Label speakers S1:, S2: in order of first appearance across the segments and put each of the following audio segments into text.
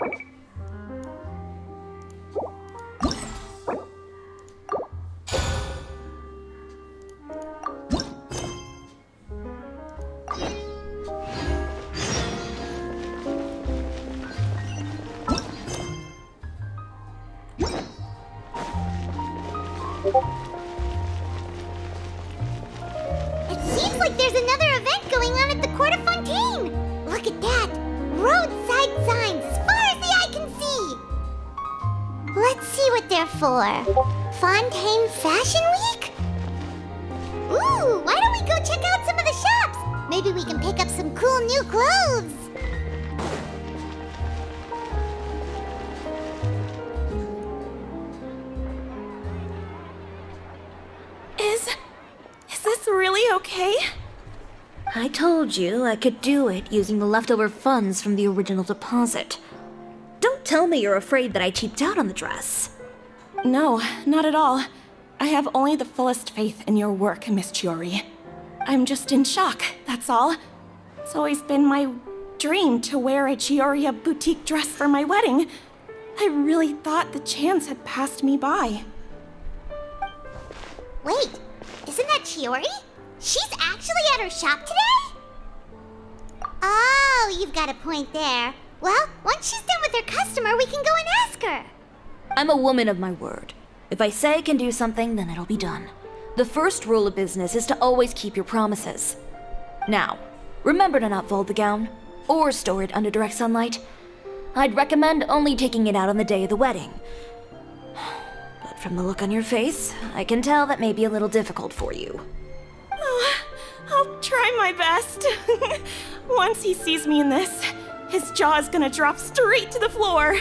S1: It seems like there's another event going on at the Court of Fontaine! Look at that! Roadside signs as far as the eye can see! Let's see what they're for. Fontaine Fashion Week? Ooh, why don't we go check out some of the shops? Maybe we can pick up some cool new clothes!
S2: Is this really okay?
S3: I told you I could do it using the leftover funds from the original deposit. Don't tell me you're afraid that I cheaped out on the dress.
S2: No, not at all. I have only the fullest faith in your work, Miss Chiori. I'm just in shock, that's all. It's always been my dream to wear a Chiori boutique dress for my wedding. I really thought the chance had passed me by.
S1: Wait, isn't that Chiori? She's actually at her shop today? Oh, you've got a point there. Well, once she's done with her customer, we can go and ask her.
S3: I'm a woman of my word. If I say I can do something, then it'll be done. The first rule of business is to always keep your promises. Now, remember to not fold the gown, or store it under direct sunlight. I'd recommend only taking it out on the day of the wedding. But from the look on your face, I can tell that may be a little difficult for you.
S2: Oh, I'll try my best. Once he sees me in this, his jaw is gonna drop straight to the floor.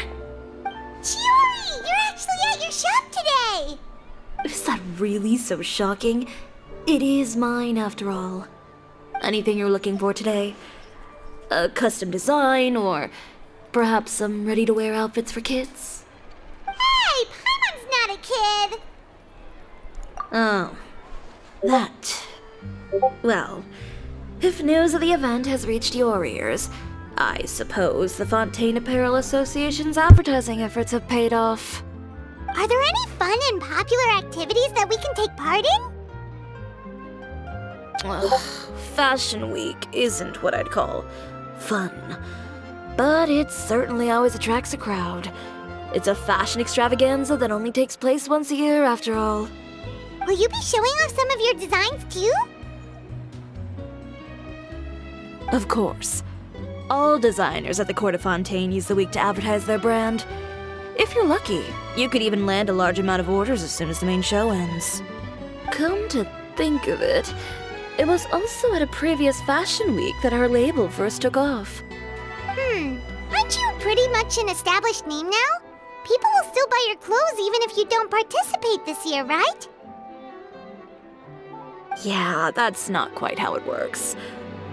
S1: Chiori, you're actually at your shop today!
S3: Is that really so shocking? It is mine, after all. Anything you're looking for today? A custom design, or perhaps some ready-to-wear outfits for kids?
S1: Hey, Paimon's not a kid!
S3: Oh, that. Well, if news of the event has reached your ears, I suppose the Fontaine Apparel Association's advertising efforts have paid off.
S1: Are there any fun and popular activities that we can take part in?
S3: Ugh, Fashion Week isn't what I'd call fun. But it certainly always attracts a crowd. It's a fashion extravaganza that only takes place once a year, after all.
S1: Will you be showing off some of your designs too?
S3: Of course. All designers at the Court of Fontaine use the week to advertise their brand. If you're lucky, you could even land a large amount of orders as soon as the main show ends. Come to think of it, it was also at a previous fashion week that our label first took off.
S1: Aren't you pretty much an established name now? People will still buy your clothes even if you don't participate this year, right?
S3: Yeah, that's not quite how it works.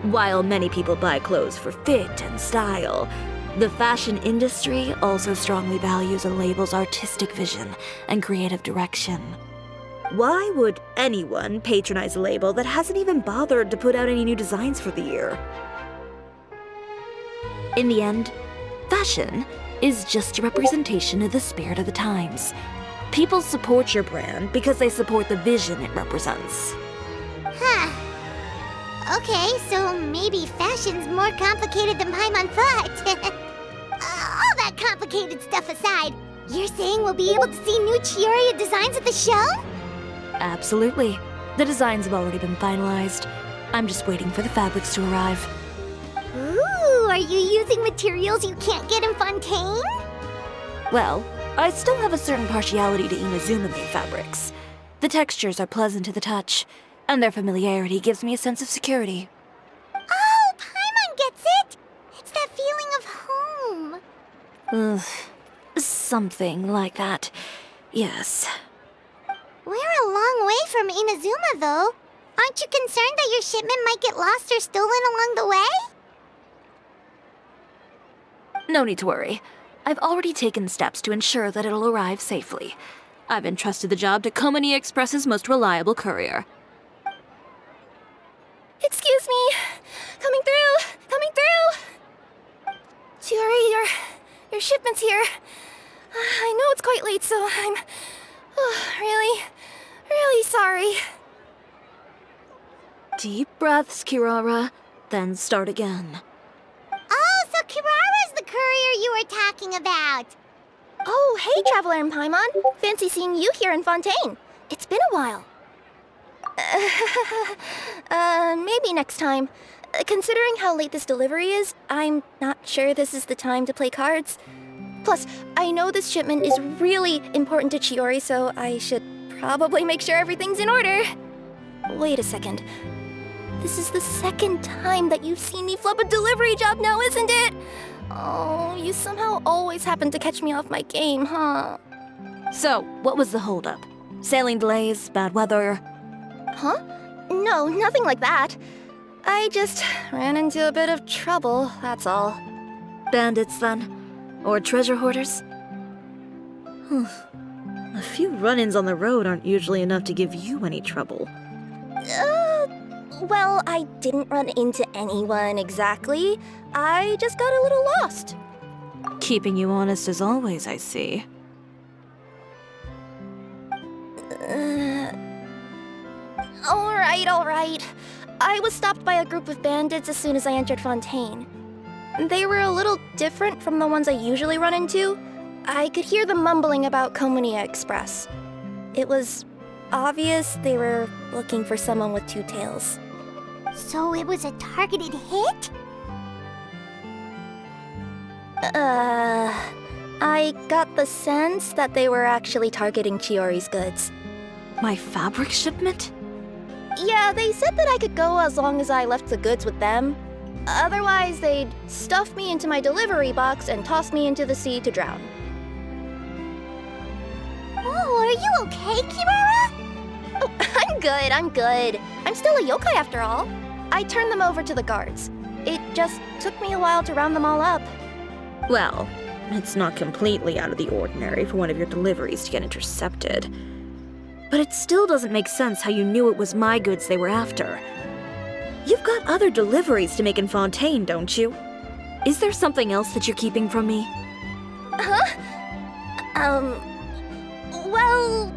S3: While many people buy clothes for fit and style, the fashion industry also strongly values a label's artistic vision and creative direction. Why would anyone patronize a label that hasn't even bothered to put out any new designs for the year? In the end, fashion is just a representation of the spirit of the times. People support your brand because they support the vision it represents.
S1: Huh. Okay, so maybe fashion's more complicated than Paimon thought. All that complicated stuff aside, you're saying we'll be able to see new Chiori designs at the show?
S3: Absolutely. The designs have already been finalized. I'm just waiting for the fabrics to arrive.
S1: Ooh, are you using materials you can't get in Fontaine?
S3: Well, I still have a certain partiality to Inazuma-made fabrics. The textures are pleasant to the touch, and their familiarity gives me a sense of security.
S1: Oh, Paimon gets it! It's that feeling of home.
S3: Ugh, something like that. Yes.
S1: We're a long way from Inazuma, though. Aren't you concerned that your shipment might get lost or stolen along the way?
S3: No need to worry. I've already taken steps to ensure that it'll arrive safely. I've entrusted the job to Komani Express's most reliable courier.
S2: Excuse me! Coming through! Coming through! Chiori, your your shipment's here. I know it's quite late, so I'm really, really sorry.
S3: Deep breaths, Kirara, then start again.
S1: Oh, so Kirara's the courier you were talking about.
S2: Oh, hey, Traveler and Paimon. Fancy seeing you here in Fontaine. It's been a while. Maybe next time. Considering how late this delivery is, I'm not sure this is the time to play cards. Plus, I know this shipment is really important to Chiori, so I should probably make sure everything's in order. Wait a second. This is the second time that you've seen me flub a delivery job now, isn't it? Oh, you somehow always happen to catch me off my game, huh?
S3: So, what was the holdup? Sailing delays, bad weather?
S2: Huh? No, nothing like that. I just ran into a bit of trouble, that's all.
S3: Bandits, then? Or treasure hoarders? A few run-ins on the road aren't usually enough to give you any trouble.
S2: Well, I didn't run into anyone exactly. I just got a little lost.
S3: Keeping you honest as always, I see.
S2: All right. I was stopped by a group of bandits as soon as I entered Fontaine. They were a little different from the ones I usually run into. I could hear them mumbling about Komunia Express. It was obvious they were looking for someone with two tails.
S1: So it was a targeted hit?
S2: I got the sense that they were actually targeting Chiori's goods.
S3: My fabric shipment?
S2: Yeah, they said that I could go as long as I left the goods with them. Otherwise, they'd stuff me into my delivery box and toss me into the sea to drown.
S1: Oh, are you okay, Kirara?
S2: Oh, I'm good. I'm still a yokai after all. I turned them over to the guards. It just took me a while to round them all up.
S3: Well, it's not completely out of the ordinary for one of your deliveries to get intercepted. But it still doesn't make sense how you knew it was my goods they were after. You've got other deliveries to make in Fontaine, don't you? Is there something else that you're keeping from me?
S2: Huh? Well...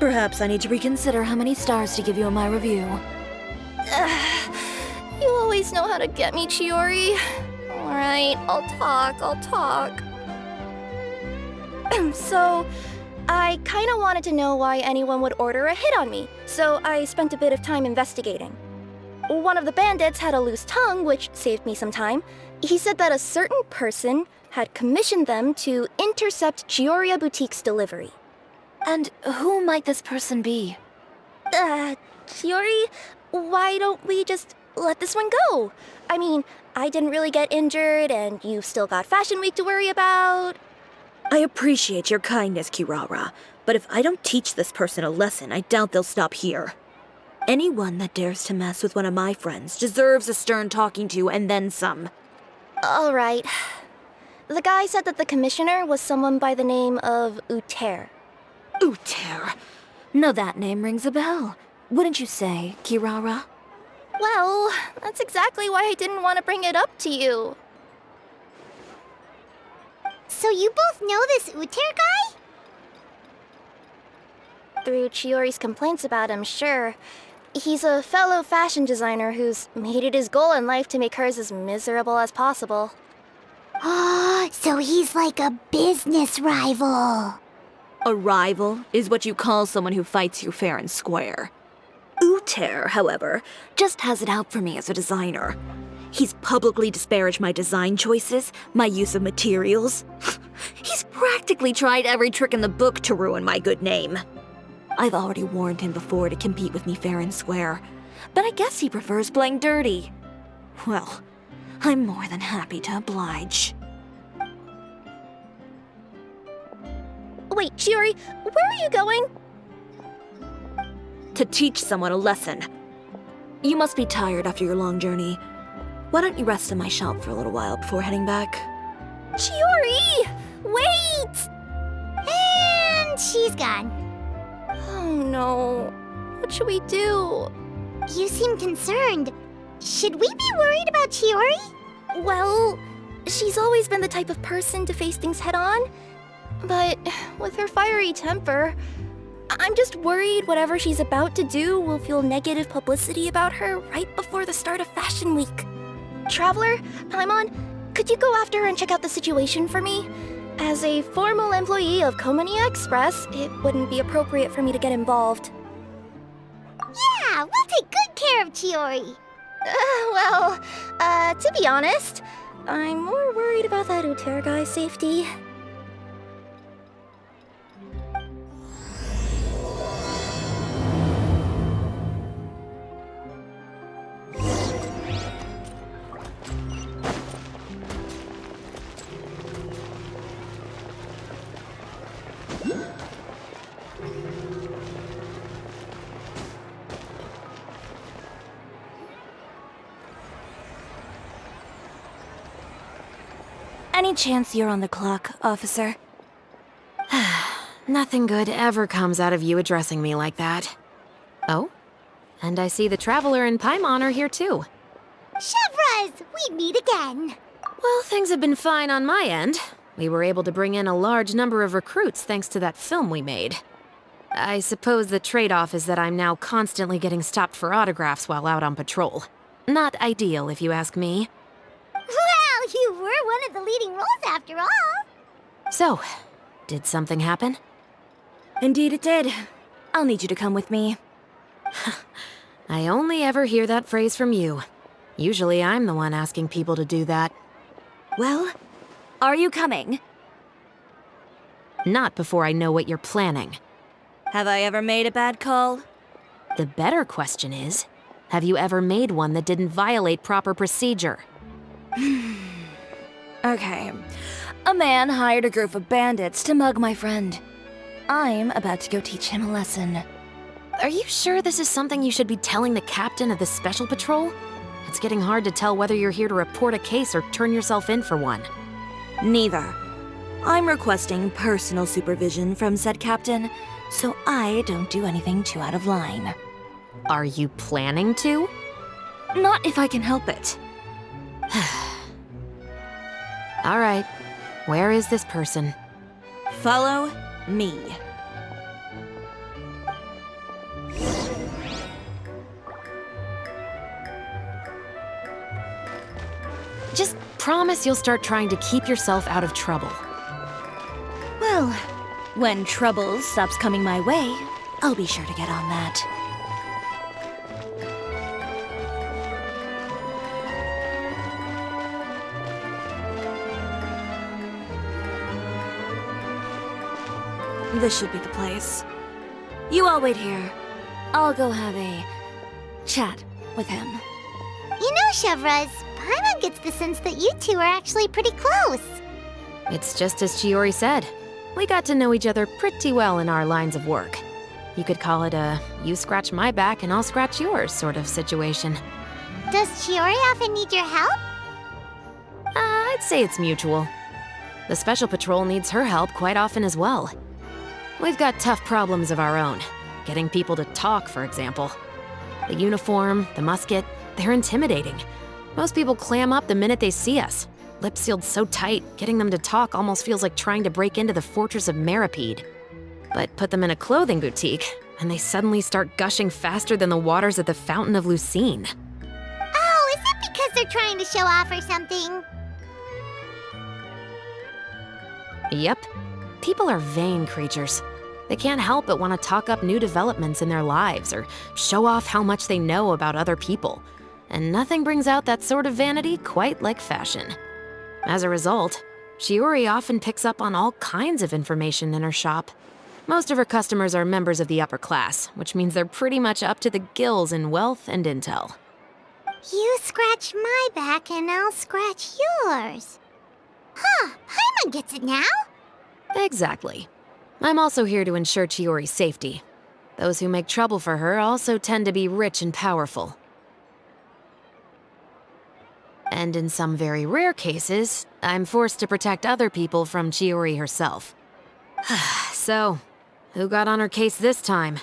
S3: Perhaps I need to reconsider how many stars to give you in my review.
S2: You always know how to get me, Chiori. Alright, I'll talk. So, I kinda wanted to know why anyone would order a hit on me, so I spent a bit of time investigating. One of the bandits had a loose tongue, which saved me some time. He said that a certain person had commissioned them to intercept Chiori Boutique's delivery.
S3: And who might this person be?
S2: Chiori, why don't we just let this one go? I mean, I didn't really get injured, and you've still got Fashion Week to worry about.
S3: I appreciate your kindness, Kirara, but if I don't teach this person a lesson, I doubt they'll stop here. Anyone that dares to mess with one of my friends deserves a stern talking to and then some.
S2: All right. The guy said that the commissioner was someone by the name of Uter.
S3: Uter? No, that name rings a bell. Wouldn't you say, Kirara?
S2: Well, that's exactly why I didn't want to bring it up to you.
S1: So you both know this Uter guy?
S2: Through Chiori's complaints about him, sure. He's a fellow fashion designer who's made it his goal in life to make hers as miserable as possible.
S1: Oh, so he's like a business rival.
S3: A rival is what you call someone who fights you fair and square. Uter, however, just has it out for me as a designer. He's publicly disparaged my design choices, my use of materials. He's practically tried every trick in the book to ruin my good name. I've already warned him before to compete with me fair and square, but I guess he prefers playing dirty. Well, I'm more than happy to oblige.
S2: Wait, Chiori, where are you going?
S3: To teach someone a lesson. You must be tired after your long journey. Why don't you rest in my shop for a little while before heading back?
S2: Chiori! Wait!
S1: And she's gone.
S2: Oh no. What should we do?
S1: You seem concerned. Should we be worried about Chiori?
S2: Well,
S4: She's always been the type of person to face things head-on. But with her fiery temper, I'm just worried whatever she's about to do will feel negative publicity about her right before the start of Fashion Week. Traveler, Paimon, could you go after her and check out the situation for me? As a formal employee of Komania Express, it wouldn't be appropriate for me to get involved.
S1: Yeah, we'll take good care of Chiori.
S4: To be honest, I'm more worried about that Utera guy's safety.
S3: Any chance you're on the clock, officer?
S5: Nothing good ever comes out of you addressing me like that. Oh? And I see the Traveler and Paimon are here too.
S1: Chevras, we meet again.
S5: Well, things have been fine on my end. We were able to bring in a large number of recruits thanks to that film we made. I suppose the trade-off is that I'm now constantly getting stopped for autographs while out on patrol. Not ideal, if you ask me.
S1: Well, you were one of the leading roles after all.
S5: So, did something happen?
S3: Indeed it did. I'll need you to come with me.
S5: I only ever hear that phrase from you. Usually I'm the one asking people to do that.
S3: Well, are you coming?
S5: Not before I know what you're planning.
S3: Have I ever made a bad call?
S5: The better question is, have you ever made one that didn't violate proper procedure?
S3: Okay. A man hired a group of bandits to mug my friend. I'm about to go teach him a lesson.
S5: Are you sure this is something you should be telling the captain of the Special Patrol? It's getting hard to tell whether you're here to report a case or turn yourself in for one.
S3: Neither. I'm requesting personal supervision from said captain, so I don't do anything too out of line.
S5: Are you planning to?
S3: Not if I can help it.
S5: All right. Where is this person?
S3: Follow me.
S5: Just promise you'll start trying to keep yourself out of trouble.
S3: Well, when trouble stops coming my way, I'll be sure to get on that. This should be the place. You all wait here. I'll go have a chat with him.
S1: You know, Chevras, Paimon gets the sense that you two are actually pretty close.
S5: It's just as Chiori said. We got to know each other pretty well in our lines of work. You could call it a you scratch my back and I'll scratch yours sort of situation.
S1: Does Chiori often need your help?
S5: I'd say it's mutual. The Special Patrol needs her help quite often as well. We've got tough problems of our own. Getting people to talk, for example. The uniform, the musket, they're intimidating. Most people clam up the minute they see us. Lips sealed so tight, getting them to talk almost feels like trying to break into the fortress of Meripede. But put them in a clothing boutique, and they suddenly start gushing faster than the waters at the Fountain of Lucine.
S1: Oh, is it because they're trying to show off or something?
S5: Yep. People are vain creatures. They can't help but want to talk up new developments in their lives or show off how much they know about other people. And nothing brings out that sort of vanity quite like fashion. As a result, Chiori often picks up on all kinds of information in her shop. Most of her customers are members of the upper class, which means they're pretty much up to the gills in wealth and intel.
S1: You scratch my back and I'll scratch yours. Huh, Paimon gets it now?
S5: Exactly. I'm also here to ensure Chiori's safety. Those who make trouble for her also tend to be rich and powerful. And in some very rare cases, I'm forced to protect other people from Chiori herself. So, who got on her case this time?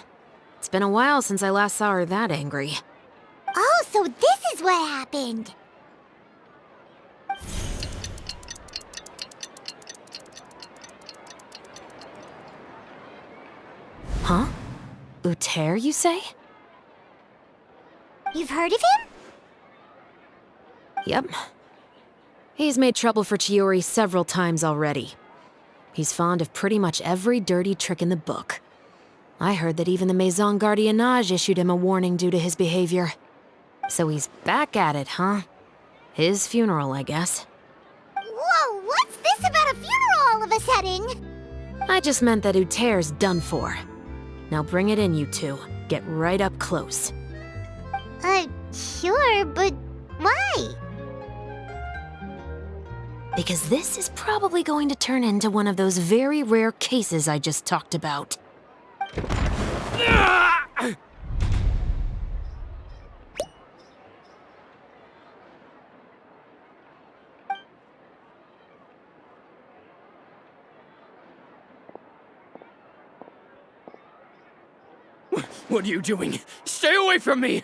S5: It's been a while since I last saw her that angry.
S1: Oh, so this is what happened.
S5: Uter, you say?
S1: You've heard of him?
S5: Yep. He's made trouble for Chiori several times already. He's fond of pretty much every dirty trick in the book. I heard that even the Maison Gardiennage issued him a warning due to his behavior. So he's back at it, huh? His funeral, I guess.
S1: Whoa, what's this about a funeral all of a sudden?
S5: I just meant that Uter's done for. Now bring it in, you two. Get right up close.
S1: Sure, but why?
S5: Because this is probably going to turn into one of those very rare cases I just talked about.
S6: What are you doing? Stay away from me!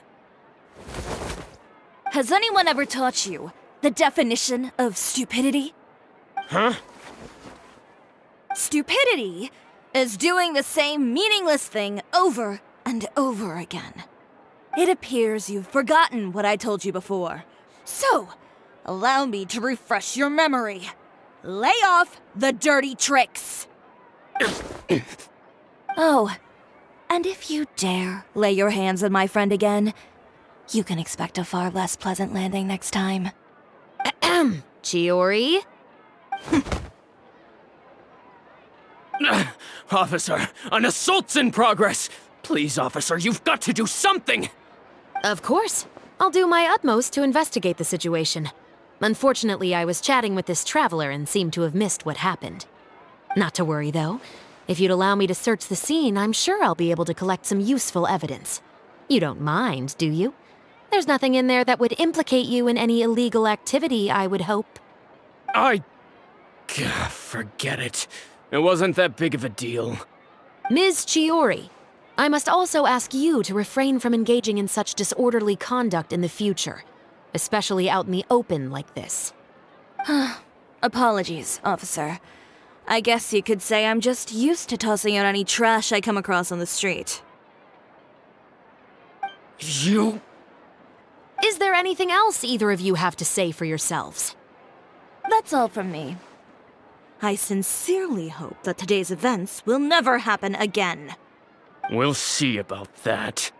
S3: Has anyone ever taught you the definition of stupidity?
S6: Huh?
S3: Stupidity is doing the same meaningless thing over and over again. It appears you've forgotten what I told you before. So, allow me to refresh your memory. Lay off the dirty tricks. Oh, and if you dare lay your hands on my friend again, you can expect a far less pleasant landing next time.
S5: Ahem. Chiori?
S6: Officer, an assault's in progress! Please, officer, you've got to do something!
S5: Of course. I'll do my utmost to investigate the situation. Unfortunately, I was chatting with this traveler and seemed to have missed what happened. Not to worry, though. If you'd allow me to search the scene, I'm sure I'll be able to collect some useful evidence. You don't mind, do you? There's nothing in there that would implicate you in any illegal activity, I would hope.
S6: Forget it. It wasn't that big of a deal.
S5: Ms. Chiori, I must also ask you to refrain from engaging in such disorderly conduct in the future, especially out in the open like this.
S3: Apologies, officer. I guess you could say I'm just used to tossing out any trash I come across on the street.
S6: You...
S5: Is there anything else either of you have to say for yourselves?
S3: That's all from me. I sincerely hope that today's events will never happen again.
S6: We'll see about that.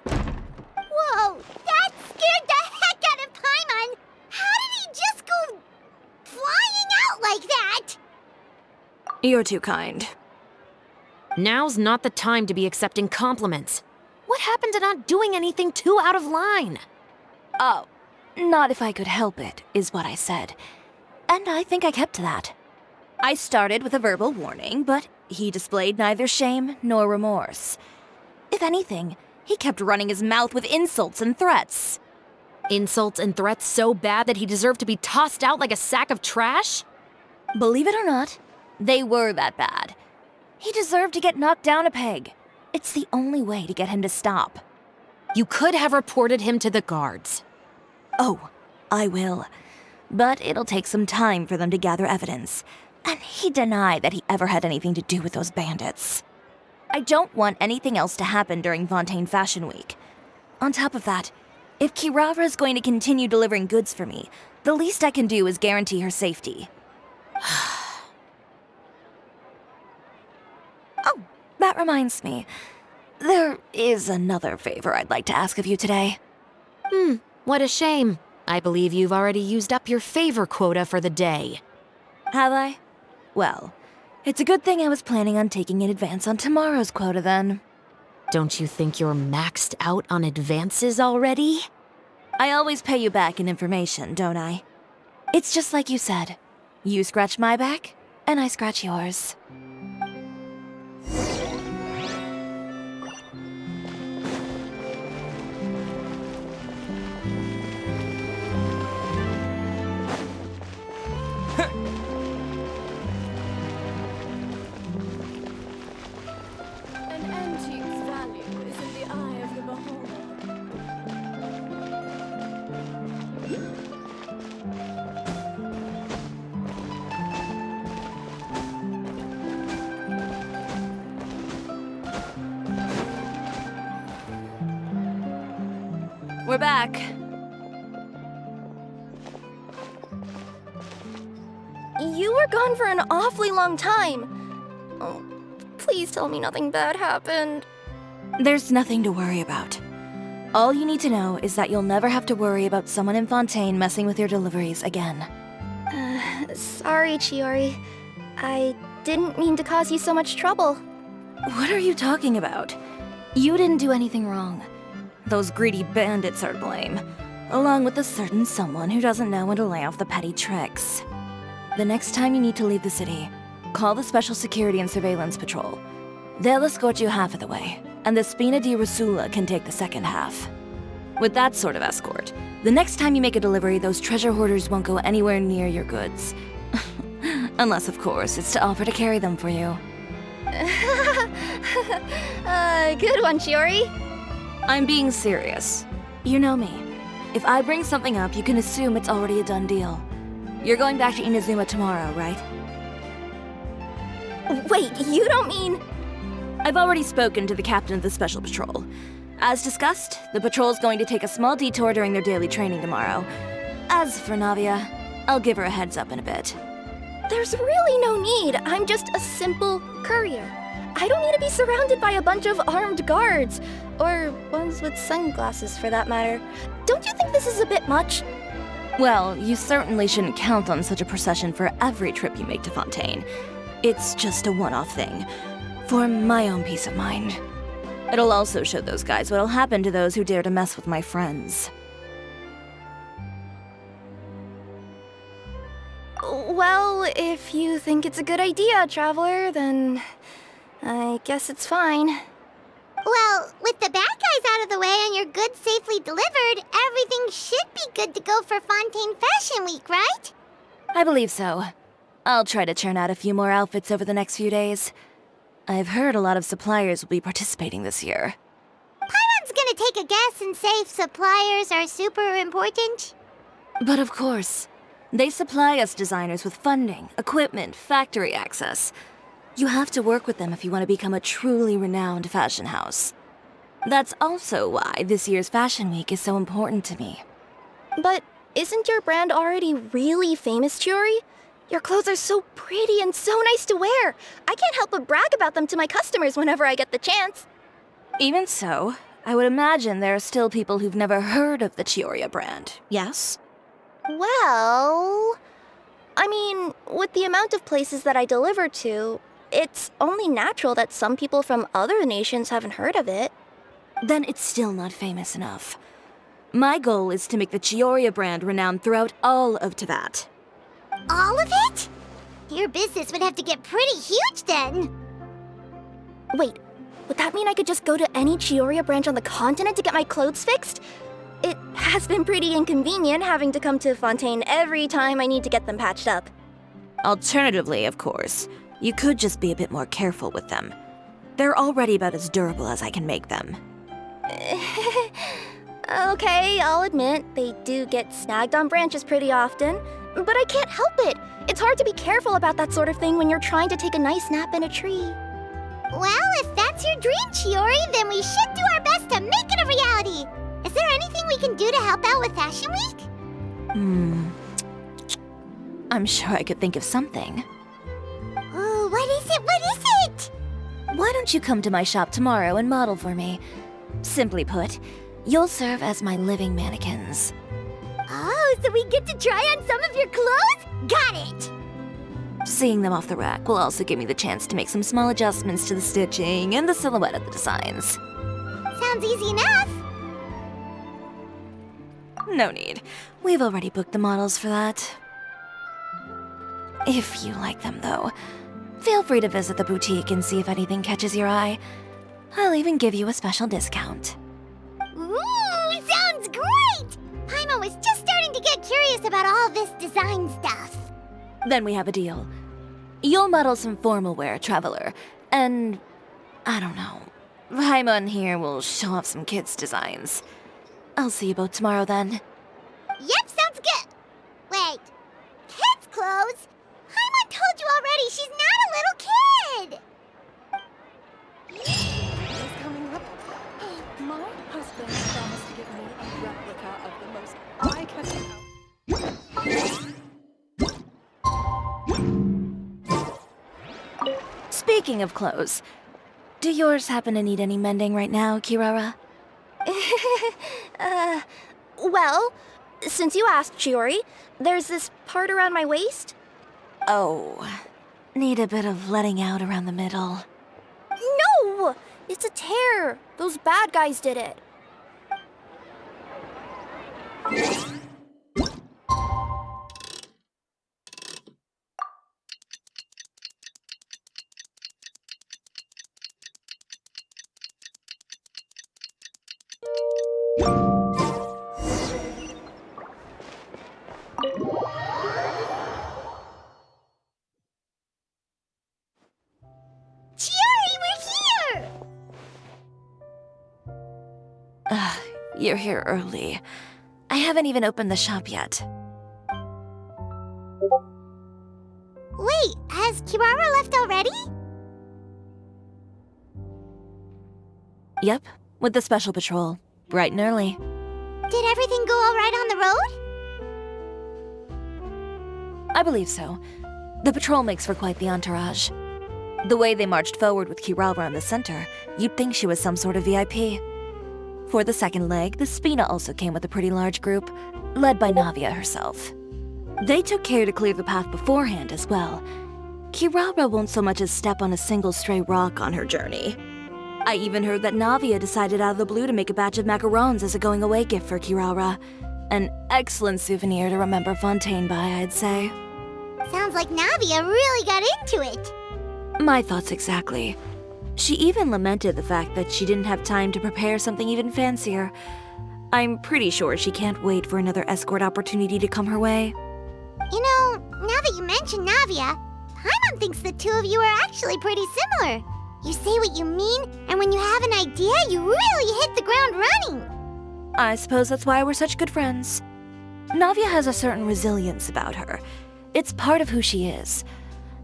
S1: Whoa, that scared the heck out of Paimon! How did he just go flying out like that?
S3: You're too kind.
S5: Now's not the time to be accepting compliments. What happened to not doing anything too out of line?
S3: Oh, not if I could help it, is what I said. And I think I kept to that. I started with a verbal warning, but he displayed neither shame nor remorse. If anything, he kept running his mouth with insults and threats.
S5: Insults and threats so bad that he deserved to be tossed out like a sack of trash?
S3: Believe it or not, they were that bad. He deserved to get knocked down a peg. It's the only way to get him to stop.
S5: You could have reported him to the guards.
S3: Oh, I will. But it'll take some time for them to gather evidence. And he denied that he ever had anything to do with those bandits. I don't want anything else to happen during Fontaine Fashion Week. On top of that, if Kirara is going to continue delivering goods for me, the least I can do is guarantee her safety. Oh, that reminds me. There is another favor I'd like to ask of you today.
S5: What a shame. I believe you've already used up your favor quota for the day.
S3: Have I? Well, it's a good thing I was planning on taking an advance on tomorrow's quota then.
S5: Don't you think you're maxed out on advances already?
S3: I always pay you back in information, don't I? It's just like you said. You scratch my back, and I scratch yours.
S2: An antique's value is in the eye of the beholder.
S3: We're back.
S4: You were gone for an awfully long time. Oh, please tell me nothing bad happened.
S3: There's nothing to worry about. All you need to know is that you'll never have to worry about someone in Fontaine messing with your deliveries again.
S4: Sorry, Chiori. I didn't mean to cause you so much trouble.
S3: What are you talking about? You didn't do anything wrong. Those greedy bandits are to blame, along with a certain someone who doesn't know when to lay off the petty tricks. The next time you need to leave the city, call the Special Security and Surveillance Patrol. They'll escort you half of the way, and the Spina di Rusula can take the second half. With that sort of escort, the next time you make a delivery, those treasure hoarders won't go anywhere near your goods. Unless, of course, it's to offer to carry them for you.
S4: Good one, Chiori.
S3: I'm being serious. You know me. If I bring something up, you can assume it's already a done deal. You're going back to Inazuma tomorrow, right?
S4: Wait, you don't mean...
S3: I've already spoken to the captain of the Special Patrol. As discussed, the patrol's going to take a small detour during their daily training tomorrow. As for Navia, I'll give her a heads up in a bit.
S4: There's really no need. I'm just a simple courier. I don't need to be surrounded by a bunch of armed guards. Or ones with sunglasses, for that matter. Don't you think this is a bit much?
S3: Well, you certainly shouldn't count on such a procession for every trip you make to Fontaine. It's just a one-off thing, for my own peace of mind. It'll also show those guys what'll happen to those who dare to mess with my friends.
S4: Well, if you think it's a good idea, Traveler, then I guess it's fine.
S1: Well, with the bad guys out of the way and your goods safely delivered, everything should be good to go for Fontaine Fashion Week, right?
S3: I believe so. I'll try to churn out a few more outfits over the next few days. I've heard a lot of suppliers will be participating this year.
S1: Paimon's gonna take a guess and say if suppliers are super important.
S3: But of course, they supply us designers with funding, equipment, factory access. You have to work with them if you want to become a truly renowned fashion house. That's also why this year's Fashion Week is so important to me.
S4: But isn't your brand already really famous, Chiori? Your clothes are so pretty and so nice to wear. I can't help but brag about them to my customers whenever I get the chance.
S3: Even so, I would imagine there are still people who've never heard of the Chiori brand, yes?
S4: Well... I mean, with the amount of places that I deliver to, it's only natural that some people from other nations haven't heard of it.
S3: Then it's still not famous enough. My goal is to make the Chiori brand renowned throughout all of Teyvat.
S1: All of it? Your business would have to get pretty huge then.
S4: Wait, would that mean I could just go to any Chiori branch on the continent to get my clothes fixed? It has been pretty inconvenient having to come to Fontaine every time I need to get them patched up.
S3: Alternatively, of course, you could just be a bit more careful with them. They're already about as durable as I can make them.
S4: Okay, I'll admit, they do get snagged on branches pretty often, but I can't help it. It's hard to be careful about that sort of thing when you're trying to take a nice nap in a tree.
S1: Well, if that's your dream, Chiori, then we should do our best to make it a reality. Is there anything we can do to help out with Fashion Week?
S3: I'm sure I could think of something.
S1: Oh, what is it? What is it?
S3: Why don't you come to my shop tomorrow and model for me? Simply put, you'll serve as my living mannequins.
S1: Oh, so we get to try on some of your clothes? Got it!
S3: Seeing them off the rack will also give me the chance to make some small adjustments to the stitching and the silhouette of the designs.
S1: Sounds easy enough.
S3: No need. We've already booked the models for that. If you like them, though, feel free to visit the boutique and see if anything catches your eye. I'll even give you a special discount.
S1: Ooh, sounds great! Paimon was just starting to get curious about all this design stuff.
S3: Then we have a deal. You'll model some formal wear, Traveler, and... I don't know. Paimon here will show off some kids' designs. I'll see you both tomorrow then.
S1: Yep, sounds good. Wait, kids' clothes? Paimon told you already she's not a little kid!
S2: Is coming up. My husband promised to give me a
S3: Speaking of clothes, do yours happen to need any mending right now, Kirara?
S4: Well, since you asked, Chiori, there's this part around my waist.
S3: Oh, need a bit of letting out around the middle.
S4: No! It's a tear. Those bad guys did it.
S1: Chiori, we're here!
S3: You're here early. I haven't even opened the shop yet.
S1: Wait, has Kirara left already?
S3: Yep, with the special patrol. Bright and early.
S1: Did everything go all right on the road?
S3: I believe so. The patrol makes for quite the entourage. The way they marched forward with Kirara in the center, you'd think she was some sort of VIP. For the second leg, the Spina also came with a pretty large group, led by Navia herself. They took care to clear the path beforehand as well. Kirara won't so much as step on a single stray rock on her journey. I even heard that Navia decided out of the blue to make a batch of macarons as a going-away gift for Kirara. An excellent souvenir to remember Fontaine by, I'd say.
S1: Sounds like Navia really got into it.
S3: My thoughts exactly. She even lamented the fact that she didn't have time to prepare something even fancier. I'm pretty sure she can't wait for another escort opportunity to come her way.
S1: You know, now that you mention Navia, Paimon thinks the two of you are actually pretty similar. You say what you mean, and when you have an idea, you really hit the ground running.
S3: I suppose that's why we're such good friends. Navia has a certain resilience about her. It's part of who she is.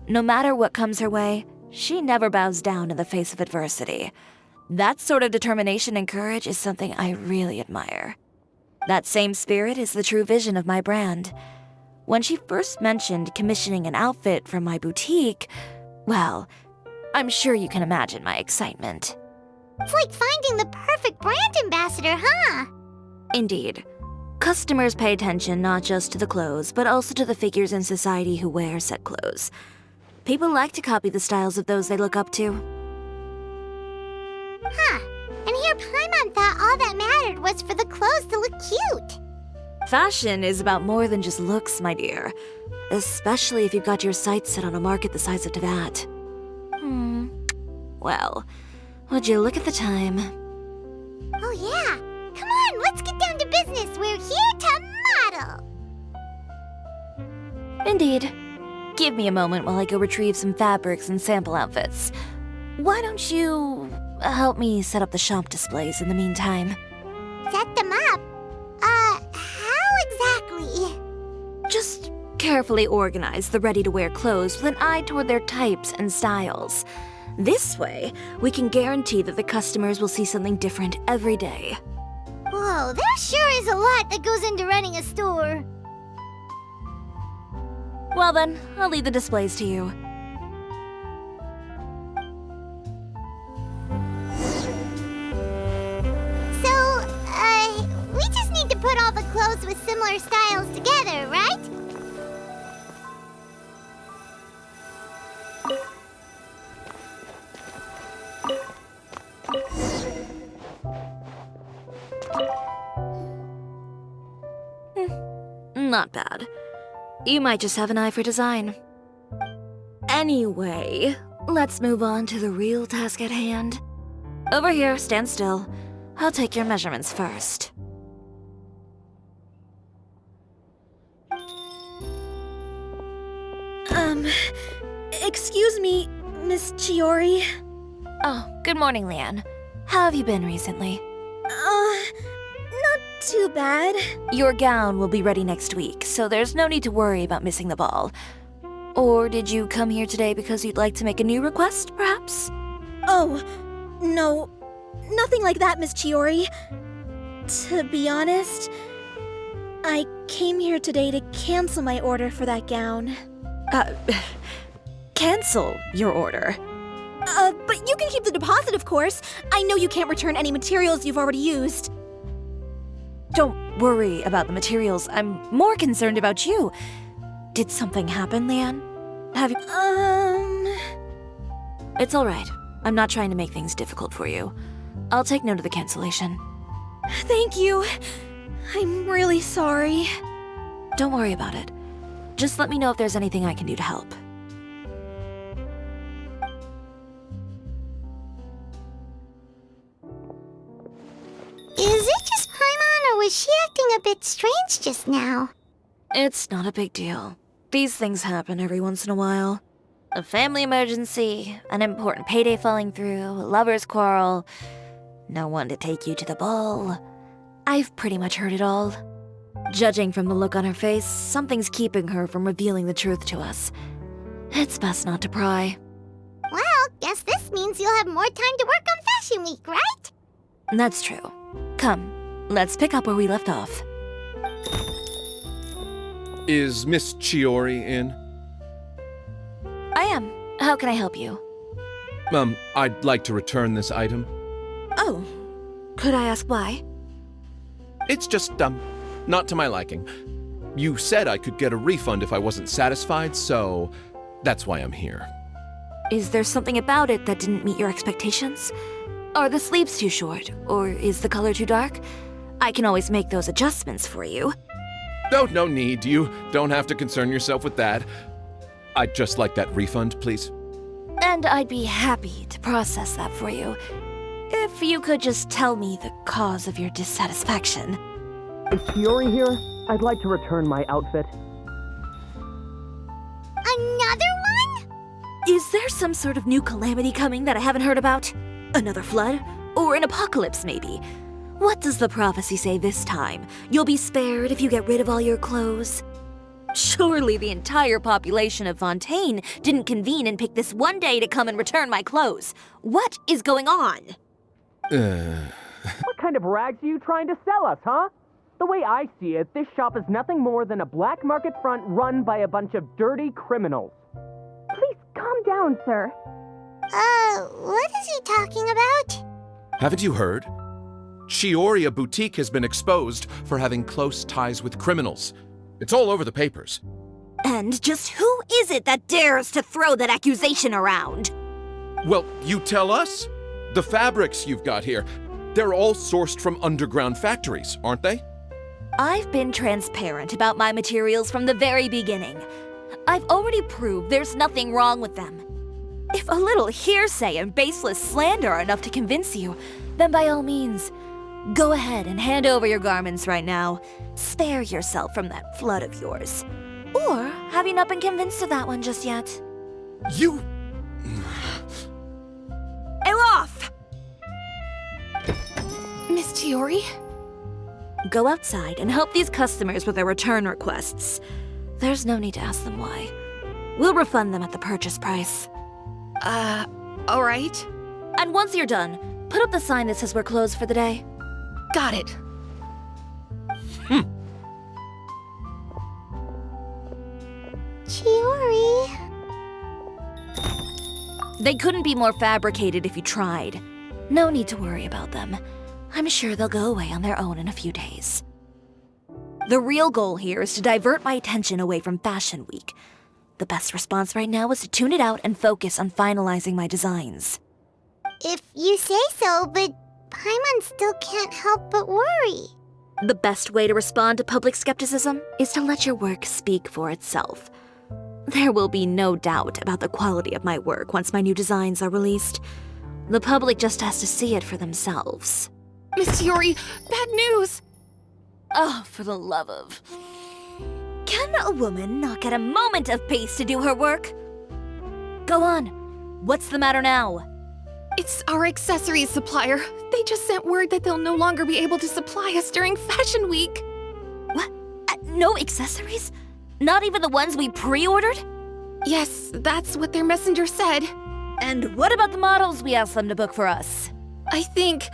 S3: No matter what comes her way, she never bows down in the face of adversity. That sort of determination and courage is something I really admire. That same spirit is the true vision of my brand. When she first mentioned commissioning an outfit from my boutique, well, I'm sure you can imagine my excitement.
S1: It's like finding the perfect brand ambassador, huh?
S3: Indeed. Customers pay attention not just to the clothes, but also to the figures in society who wear said clothes. People like to copy the styles of those they look up to.
S1: Huh. And here Paimon thought all that mattered was for the clothes to look cute.
S3: Fashion is about more than just looks, my dear. Especially if you've got your sights set on a market the size of that. Well, would you look at the time?
S1: Oh yeah. Come on, let's get down to business. We're here to model.
S3: Indeed. Give me a moment while I go retrieve some fabrics and sample outfits. Why don't you help me set up the shop displays in the meantime?
S1: Set them up? How exactly?
S3: Just carefully organize the ready-to-wear clothes with an eye toward their types and styles. This way, we can guarantee that the customers will see something different every day.
S1: Whoa, there sure is a lot that goes into running a store.
S3: Well then, I'll leave the displays to you.
S1: So, we just need to put all the clothes with similar styles together, right?
S3: Not bad. You might just have an eye for design. Anyway, let's move on to the real task at hand. Over here, stand still. I'll take your measurements first.
S4: Excuse me, Miss Chiori.
S3: Oh, good morning, Leanne. How have you been recently?
S4: Not too bad.
S3: Your gown will be ready next week, so there's no need to worry about missing the ball. Or did you come here today because you'd like to make a new request, perhaps?
S4: Oh, no. Nothing like that, Miss Chiori. To be honest, I came here today to cancel my order for that gown.
S3: Cancel your order.
S4: But you can keep the deposit, of course. I know you can't return any materials you've already used.
S3: Don't worry about the materials. I'm more concerned about you. Did something happen, Leanne? Have you... It's all right. I'm not trying to make things difficult for you. I'll take note of the cancellation.
S4: Thank you. I'm really sorry.
S3: Don't worry about it. Just let me know if there's anything I can do to help.
S1: Is it just Paimon, or was she acting a bit strange just now?
S3: It's not a big deal. These things happen every once in a while. A family emergency, an important payday falling through, a lover's quarrel, no one to take you to the ball. I've pretty much heard it all. Judging from the look on her face, something's keeping her from revealing the truth to us. It's best not to pry.
S1: Well, guess this means you'll have more time to work on Fashion Week, right?
S3: That's true. Come, let's pick up where we left off.
S7: Is Miss Chiori in?
S3: I am. How can I help you?
S7: I'd like to return this item.
S3: Oh, could I ask why?
S7: It's just, not to my liking. You said I could get a refund if I wasn't satisfied, so that's why I'm here.
S3: Is there something about it that didn't meet your expectations? Are the sleeves too short, or is the color too dark? I can always make those adjustments for you.
S7: No need. You don't have to concern yourself with that. I'd just like that refund, please.
S3: And I'd be happy to process that for you. If you could just tell me the cause of your dissatisfaction.
S8: Is Chiori here? I'd like to return my outfit.
S1: Another one?
S3: Is there some sort of new calamity coming that I haven't heard about? Another flood? Or an apocalypse, maybe? What does the prophecy say this time? You'll be spared if you get rid of all your clothes? Surely the entire population of Fontaine didn't convene and pick this one day to come and return my clothes. What is going on?
S8: What kind of rags are you trying to sell us, huh? The way I see it, this shop is nothing more than a black market front run by a bunch of dirty criminals.
S4: Please calm down, sir.
S1: What is he talking about?
S7: Haven't you heard? Chiori Boutique has been exposed for having close ties with criminals. It's all over the papers.
S3: And just who is it that dares to throw that accusation around?
S7: Well, you tell us. The fabrics you've got here, they're all sourced from underground factories, aren't they?
S3: I've been transparent about my materials from the very beginning. I've already proved there's nothing wrong with them. If a little hearsay and baseless slander are enough to convince you, then by all means, go ahead and hand over your garments right now. Spare yourself from that flood of yours. Or have you not been convinced of that one just yet?
S7: You...
S3: Elof!
S2: Miss Chiori?
S3: Go outside and help these customers with their return requests. There's no need to ask them why. We'll refund them at the purchase price.
S2: All right.
S3: And once you're done, put up the sign that says we're closed for the day.
S2: Got it.
S1: Chiori.
S3: They couldn't be more fabricated if you tried. No need to worry about them. I'm sure they'll go away on their own in a few days. The real goal here is to divert my attention away from Fashion Week. The best response right now is to tune it out and focus on finalizing my designs.
S1: If you say so, but Paimon still can't help but worry.
S3: The best way to respond to public skepticism is to let your work speak for itself. There will be no doubt about the quality of my work once my new designs are released. The public just has to see it for themselves.
S2: Miss Chiori, bad news!
S3: Oh, for the love of... Can a woman not get a moment of peace to do her work? Go on. What's the matter now?
S2: It's our accessories supplier. They just sent word that they'll no longer be able to supply us during Fashion Week.
S3: What? No accessories? Not even the ones we pre-ordered?
S2: Yes, that's what their messenger said.
S3: And what about the models we asked them to book for us?
S2: I think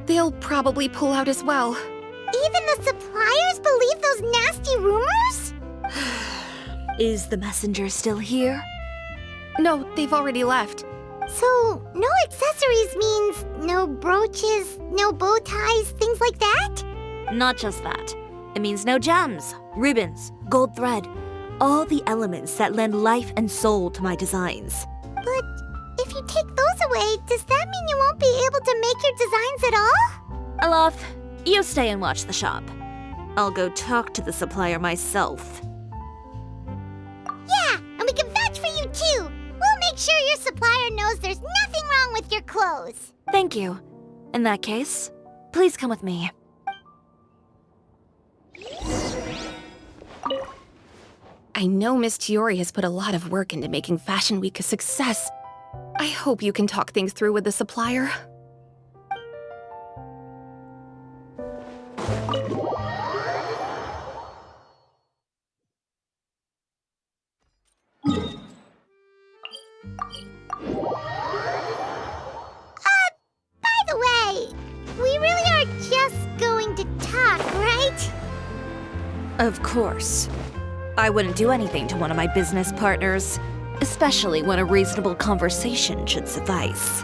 S2: they'll probably pull out as well.
S1: Even the suppliers believe those nasty rumors?
S3: Is the messenger still here?
S2: No, they've already left.
S1: So, no accessories means no brooches, no bow ties, things like that?
S3: Not just that. It means no gems, ribbons, gold thread, all the elements that lend life and soul to my designs.
S1: But if you take those away, does that mean you won't be able to make your designs at all?
S3: Alof, you stay and watch the shop. I'll go talk to the supplier myself.
S1: Yeah, and we can vouch for you too. We'll make sure your supplier knows there's nothing wrong with your clothes.
S3: Thank you. In that case, please come with me.
S5: I know Miss Chiori has put a lot of work into making Fashion Week a success. I hope you can talk things through with the supplier.
S1: By the way, we really are just going to talk, right?
S3: Of course. I wouldn't do anything to one of my business partners, especially when a reasonable conversation should suffice.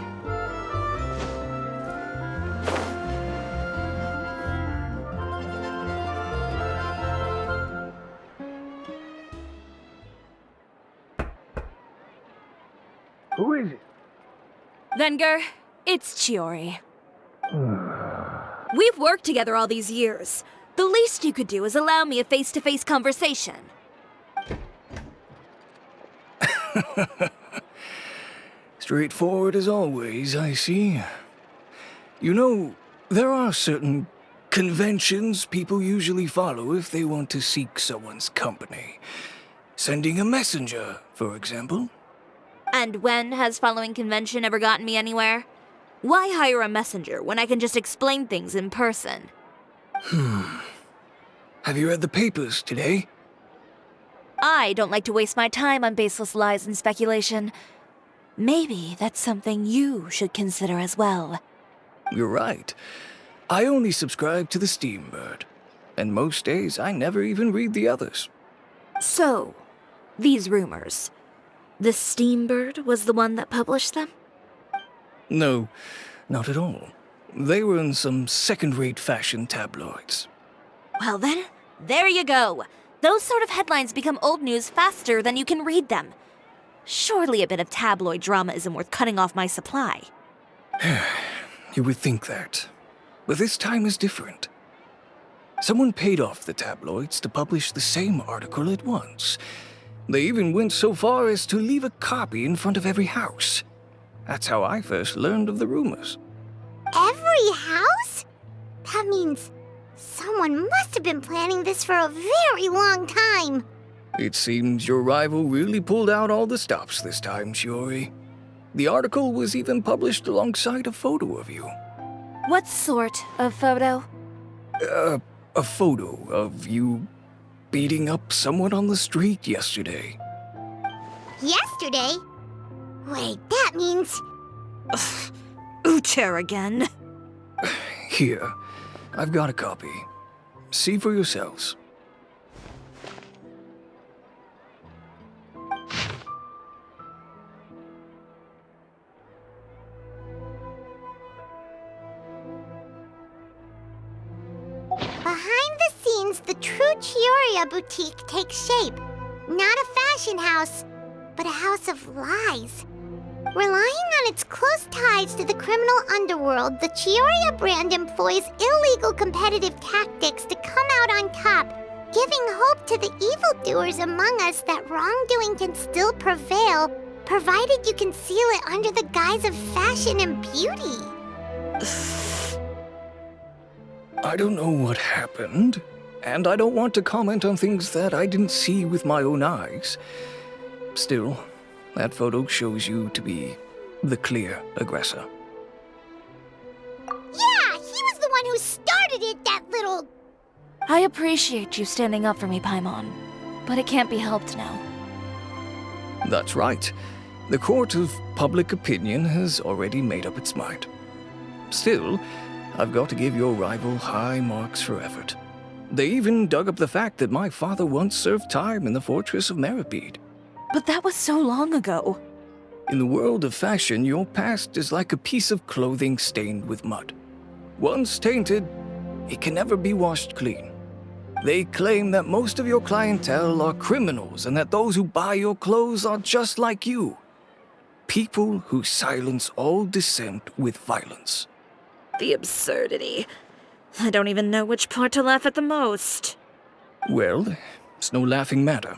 S9: Who is it?
S3: Venger, it's Chiori. We've worked together all these years. The least you could do is allow me a face-to-face conversation.
S9: Straightforward as always, I see. You know, there are certain conventions people usually follow if they want to seek someone's company. Sending a messenger, for example.
S3: And when has following convention ever gotten me anywhere? Why hire a messenger when I can just explain things in person?
S9: Have you read the papers today?
S3: I don't like to waste my time on baseless lies and speculation. Maybe that's something you should consider as well.
S9: You're right. I only subscribe to the Steambird, and most days I never even read the others.
S3: So, these rumors. The Steambird was the one that published them?
S9: No, not at all. They were in some second-rate fashion tabloids.
S3: Well then, there you go. Those sort of headlines become old news faster than you can read them. Surely a bit of tabloid drama isn't worth cutting off my supply.
S9: You would think that. But this time is different. Someone paid off the tabloids to publish the same article at once. They even went so far as to leave a copy in front of every house. That's how I first learned of the rumors.
S1: Every house? That means someone must have been planning this for a very long time.
S9: It seems your rival really pulled out all the stops this time, Chiori. The article was even published alongside a photo of you.
S3: What sort of photo?
S9: A photo of you beating up someone on the street yesterday.
S1: Yesterday? Wait, that means...
S3: Ucher again.
S9: Here, I've got a copy. See for yourselves.
S1: Behind the scenes, the true Chiori boutique takes shape. Not a fashion house, but a house of lies. Relying on its close ties to the criminal underworld, the Chiori brand employs illegal competitive tactics to come out on top, giving hope to the evildoers among us that wrongdoing can still prevail, provided you conceal it under the guise of fashion and beauty.
S9: I don't know what happened, and I don't want to comment on things that I didn't see with my own eyes. Still, that photo shows you to be the clear aggressor.
S1: Yeah, he was the one who started it, that little...
S3: I appreciate you standing up for me, Paimon, but it can't be helped now.
S9: That's right. The court of public opinion has already made up its mind. Still, I've got to give your rival high marks for effort. They even dug up the fact that my father once served time in the fortress of Meripede.
S3: But that was so long ago.
S9: In the world of fashion, your past is like a piece of clothing stained with mud. Once tainted, it can never be washed clean. They claim that most of your clientele are criminals and that those who buy your clothes are just like you. People who silence all dissent with violence.
S3: The absurdity. I don't even know which part to laugh at the most.
S9: Well, it's no laughing matter.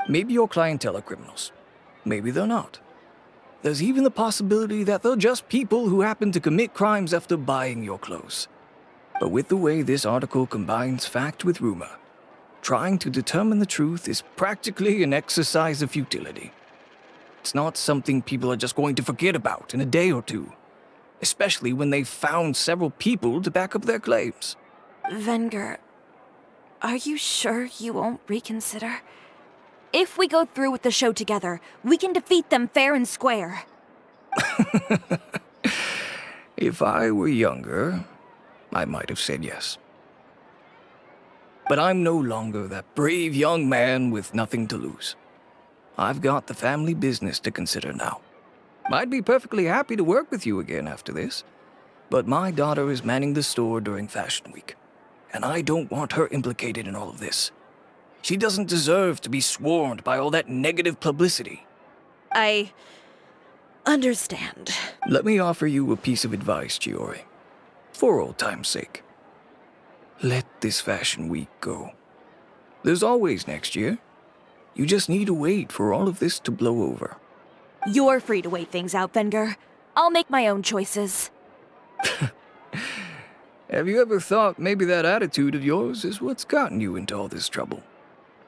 S9: Maybe your clientele are criminals. Maybe they're not. There's even the possibility that they're just people who happen to commit crimes after buying your clothes. But with the way this article combines fact with rumor, trying to determine the truth is practically an exercise of futility. It's not something people are just going to forget about in a day or two, especially when they've found several people to back up their claims.
S3: Venger, are you sure you won't reconsider? If we go through with the show together, we can defeat them fair and square.
S9: If I were younger, I might have said yes. But I'm no longer that brave young man with nothing to lose. I've got the family business to consider now. I'd be perfectly happy to work with you again after this, but my daughter is manning the store during Fashion Week, and I don't want her implicated in all of this. She doesn't deserve to be swarmed by all that negative publicity.
S3: I understand.
S9: Let me offer you a piece of advice, Chiori. For old time's sake. Let this Fashion Week go. There's always next year. You just need to wait for all of this to blow over.
S3: You're free to wait things out, Venger. I'll make my own choices.
S9: Have you ever thought maybe that attitude of yours is what's gotten you into all this trouble?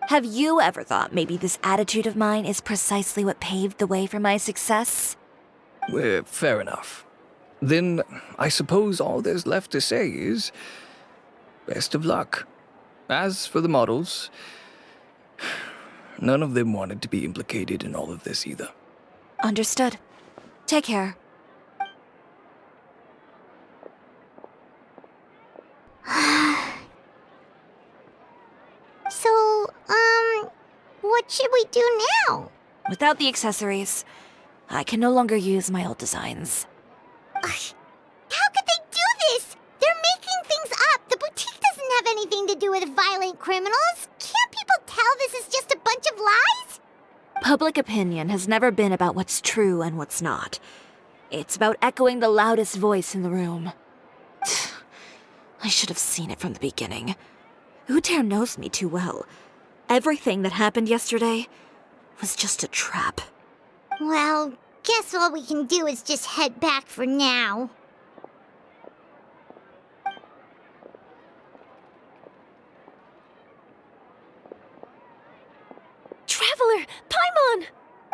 S3: Have you ever thought maybe this attitude of mine is precisely what paved the way for my success?
S9: Well, fair enough. Then I suppose all there's left to say is, best of luck. As for the models, none of them wanted to be implicated in all of this either.
S3: Understood. Take care.
S1: So, what should we do now?
S3: Without the accessories, I can no longer use my old designs.
S1: How could they do this? They're making things up. The boutique doesn't have anything to do with violent criminals. Can't people tell this is just a bunch of lies?
S3: Public opinion has never been about what's true and what's not. It's about echoing the loudest voice in the room. I should have seen it from the beginning. Uter knows me too well. Everything that happened yesterday was just a trap.
S1: Well, guess all we can do is just head back for now.
S4: Traveler! Paimon!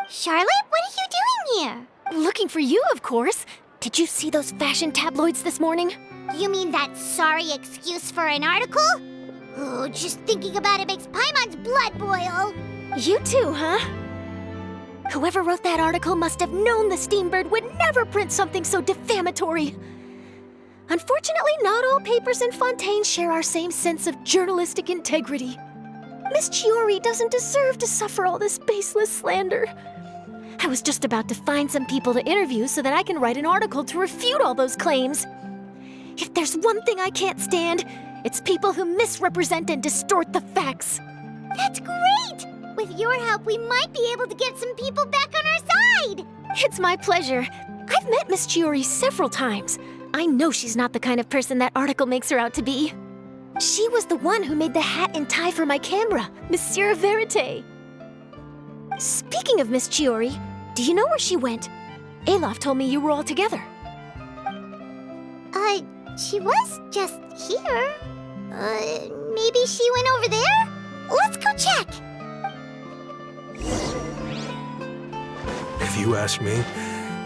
S1: Charlotte, what are you doing here?
S4: Looking for you, of course. Did you see those fashion tabloids this morning?
S1: You mean that sorry excuse for an article? Oh, just thinking about it makes Paimon's blood boil.
S4: You too, huh? Whoever wrote that article must have known the Steambird would never print something so defamatory. Unfortunately, not all papers in Fontaine share our same sense of journalistic integrity. Miss Chiori doesn't deserve to suffer all this baseless slander. I was just about to find some people to interview so that I can write an article to refute all those claims. If there's one thing I can't stand, it's people who misrepresent and distort the facts.
S1: That's great! With your help, we might be able to get some people back on our side!
S4: It's my pleasure. I've met Miss Chiori several times. I know she's not the kind of person that article makes her out to be. She was the one who made the hat and tie for my camera, Monsieur Verite. Speaking of Miss Chiori, do you know where she went? Alof told me you were all together.
S1: She was just here. Maybe she went over there? Let's go check!
S10: If you ask me,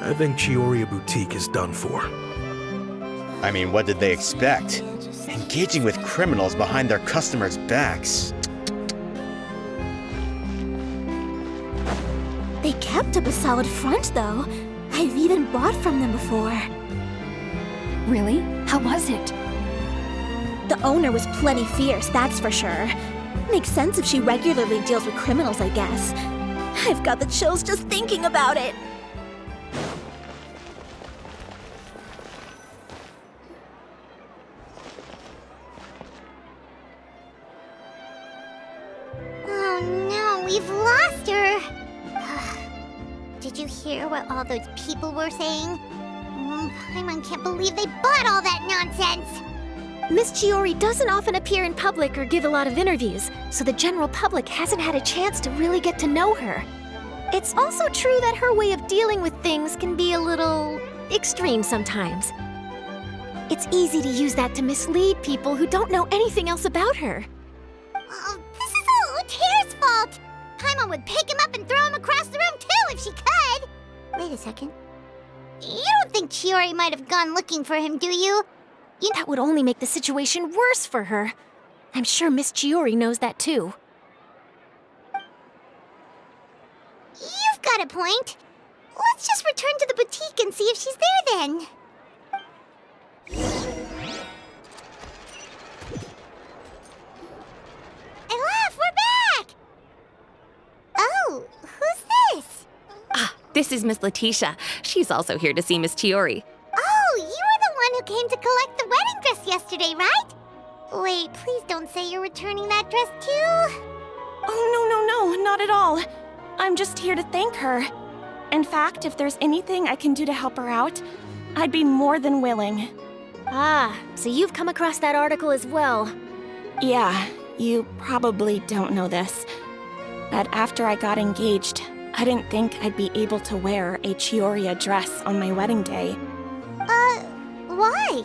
S10: I think Chiori Boutique is done for.
S11: I mean, what did they expect? Engaging with criminals behind their customers' backs.
S1: They kept up a solid front, though. I've even bought from them before.
S2: Really? How was it?
S1: The owner was plenty fierce, that's for sure. Makes sense if she regularly deals with criminals, I guess. I've got the chills just thinking about it. We've lost her. Did you hear what all those people were saying? Paimon can't believe they bought all that nonsense.
S4: Miss Chiori doesn't often appear in public or give a lot of interviews, so the general public hasn't had a chance to really get to know her. It's also true that her way of dealing with things can be a little extreme sometimes. It's easy to use that to mislead people who don't know anything else about her.
S1: Oh, this is all Thier's fault. Paimon would pick him up and throw him across the room too if she could. Wait a second. You don't think Chiori might have gone looking for him, do you?
S4: That would only make the situation worse for her. I'm sure Miss Chiori knows that too.
S1: You've got a point. Let's just return to the boutique and see if she's there then. Olaf, we're back! Oh, who's this?
S12: Ah, this is Miss Letitia. She's also here to see Miss Chiori.
S1: Oh, you were the one who came to collect the wedding dress yesterday, right? Wait, please don't say you're returning that dress too.
S2: Oh, no, not at all. I'm just here to thank her. In fact, if there's anything I can do to help her out, I'd be more than willing.
S4: Ah, so you've come across that article as well.
S2: Yeah, you probably don't know this, but after I got engaged, I didn't think I'd be able to wear a Chiori dress on my wedding day.
S1: Why?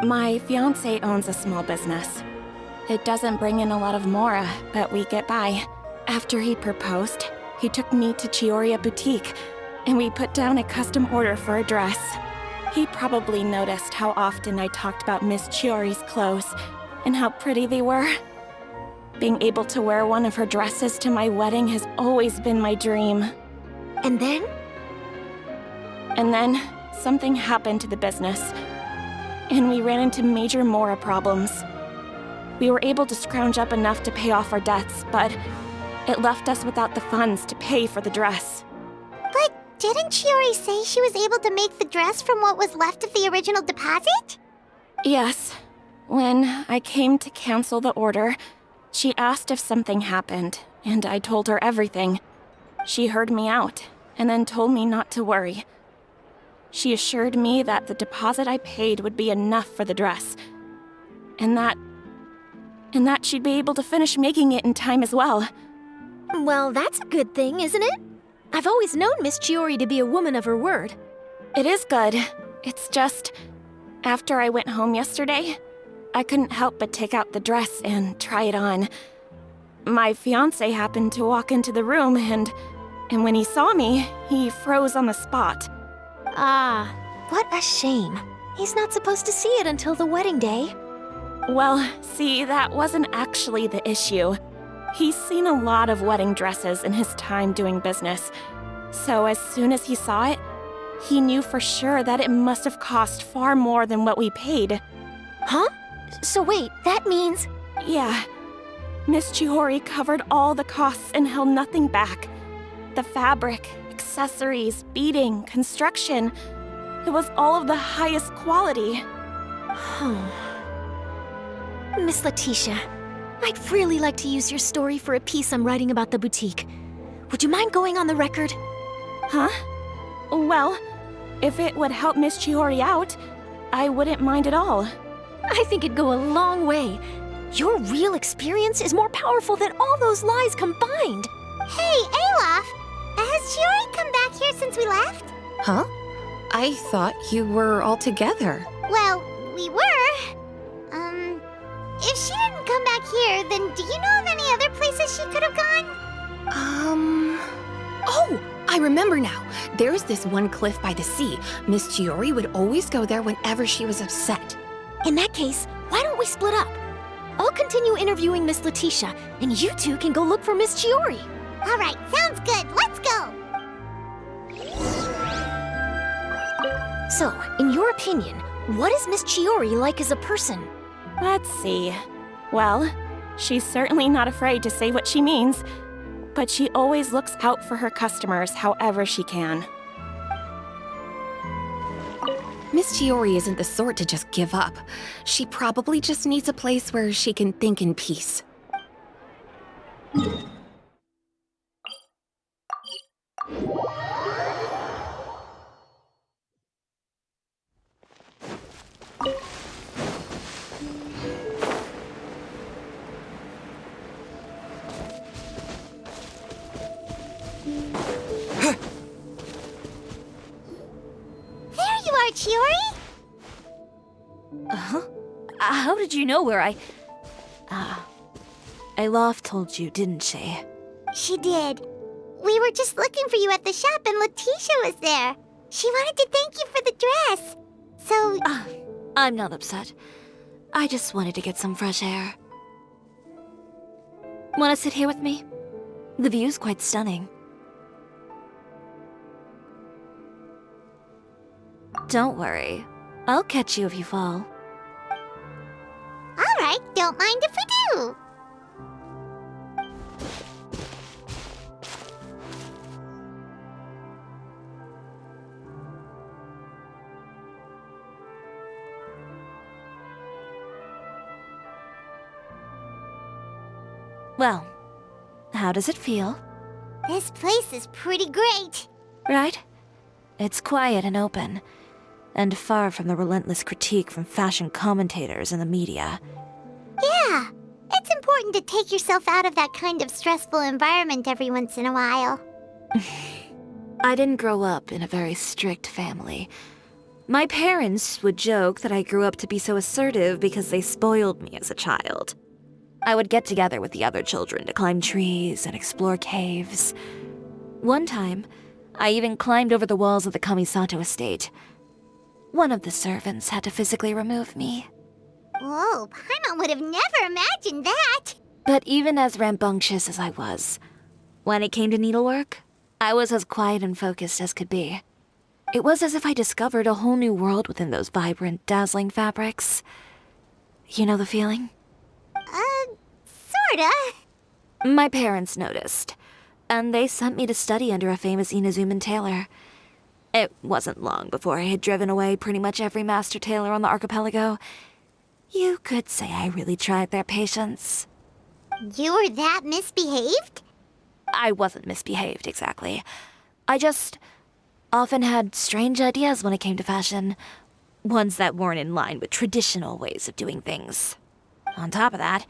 S2: My fiancé owns a small business. It doesn't bring in a lot of mora, but we get by. After he proposed, he took me to Chiori Boutique, and we put down a custom order for a dress. He probably noticed how often I talked about Miss Chiori's clothes and how pretty they were. Being able to wear one of her dresses to my wedding has always been my dream.
S4: And then?
S2: And then, something happened to the business, and we ran into major mora problems. We were able to scrounge up enough to pay off our debts, but it left us without the funds to pay for the dress.
S1: But didn't Chiori say she was able to make the dress from what was left of the original deposit?
S2: Yes. When I came to cancel the order, she asked if something happened, and I told her everything. She heard me out, and then told me not to worry. She assured me that the deposit I paid would be enough for the dress, and that she'd be able to finish making it in time as well.
S4: Well, that's a good thing, isn't it? I've always known Miss Chiori to be a woman of her word.
S2: It is good. It's just, after I went home yesterday, I couldn't help but take out the dress and try it on. My fiancé happened to walk into the room, and when he saw me, he froze on the spot.
S4: Ah, what a shame. He's not supposed to see it until the wedding day.
S2: Well, see, that wasn't actually the issue. He's seen a lot of wedding dresses in his time doing business, so as soon as he saw it, he knew for sure that it must have cost far more than what we paid.
S4: Huh? So wait, that means...
S2: Yeah. Miss Chiori covered all the costs and held nothing back. The fabric, accessories, beading, construction. It was all of the highest quality.
S4: Miss Letitia, I'd really like to use your story for a piece I'm writing about the boutique. Would you mind going on the record?
S2: Huh? Well, if it would help Miss Chiori out, I wouldn't mind at all.
S4: I think it'd go a long way. Your real experience is more powerful than all those lies combined.
S1: Hey, Olaf! Has Chiori come back here since we left?
S12: Huh? I thought you were all together.
S1: Well, we were. If she didn't come back here, then do you know of any other places she could have gone?
S12: Oh, I remember now. There's this one cliff by the sea. Miss Chiori would always go there whenever she was upset.
S4: In that case, why don't we split up? I'll continue interviewing Miss Letitia, and you two can go look for Miss Chiori.
S1: All right, sounds good. Let's go!
S4: So, in your opinion, what is Miss Chiori like as a person?
S2: Let's see. Well, she's certainly not afraid to say what she means, but she always looks out for her customers however she can.
S12: Miss Chiori isn't the sort to just give up. She probably just needs a place where she can think in peace.
S1: Chiori?
S3: How did you know where Alof told you, didn't she?
S1: She did. We were just looking for you at the shop and Letitia was there. She wanted to thank you for the dress. So...
S3: I'm not upset. I just wanted to get some fresh air. Want to sit here with me? The view's quite stunning. Don't worry. I'll catch you if you fall.
S1: Alright, don't mind if we do.
S3: Well, how does it feel?
S1: This place is pretty great.
S3: Right? It's quiet and open, and far from the relentless critique from fashion commentators and the media.
S1: Yeah, it's important to take yourself out of that kind of stressful environment every once in a while.
S3: I didn't grow up in a very strict family. My parents would joke that I grew up to be so assertive because they spoiled me as a child. I would get together with the other children to climb trees and explore caves. One time, I even climbed over the walls of the Kamisato estate. One of the servants had to physically remove me.
S1: Whoa, Paimon would have never imagined that!
S3: But even as rambunctious as I was, when it came to needlework, I was as quiet and focused as could be. It was as if I discovered a whole new world within those vibrant, dazzling fabrics. You know the feeling?
S1: Sorta.
S3: My parents noticed, and they sent me to study under a famous Inazuman tailor. It wasn't long before I had driven away pretty much every master tailor on the archipelago. You could say I really tried their patience.
S1: You were that misbehaved?
S3: I wasn't misbehaved, exactly. I just often had strange ideas when it came to fashion. Ones that weren't in line with traditional ways of doing things. On top of that,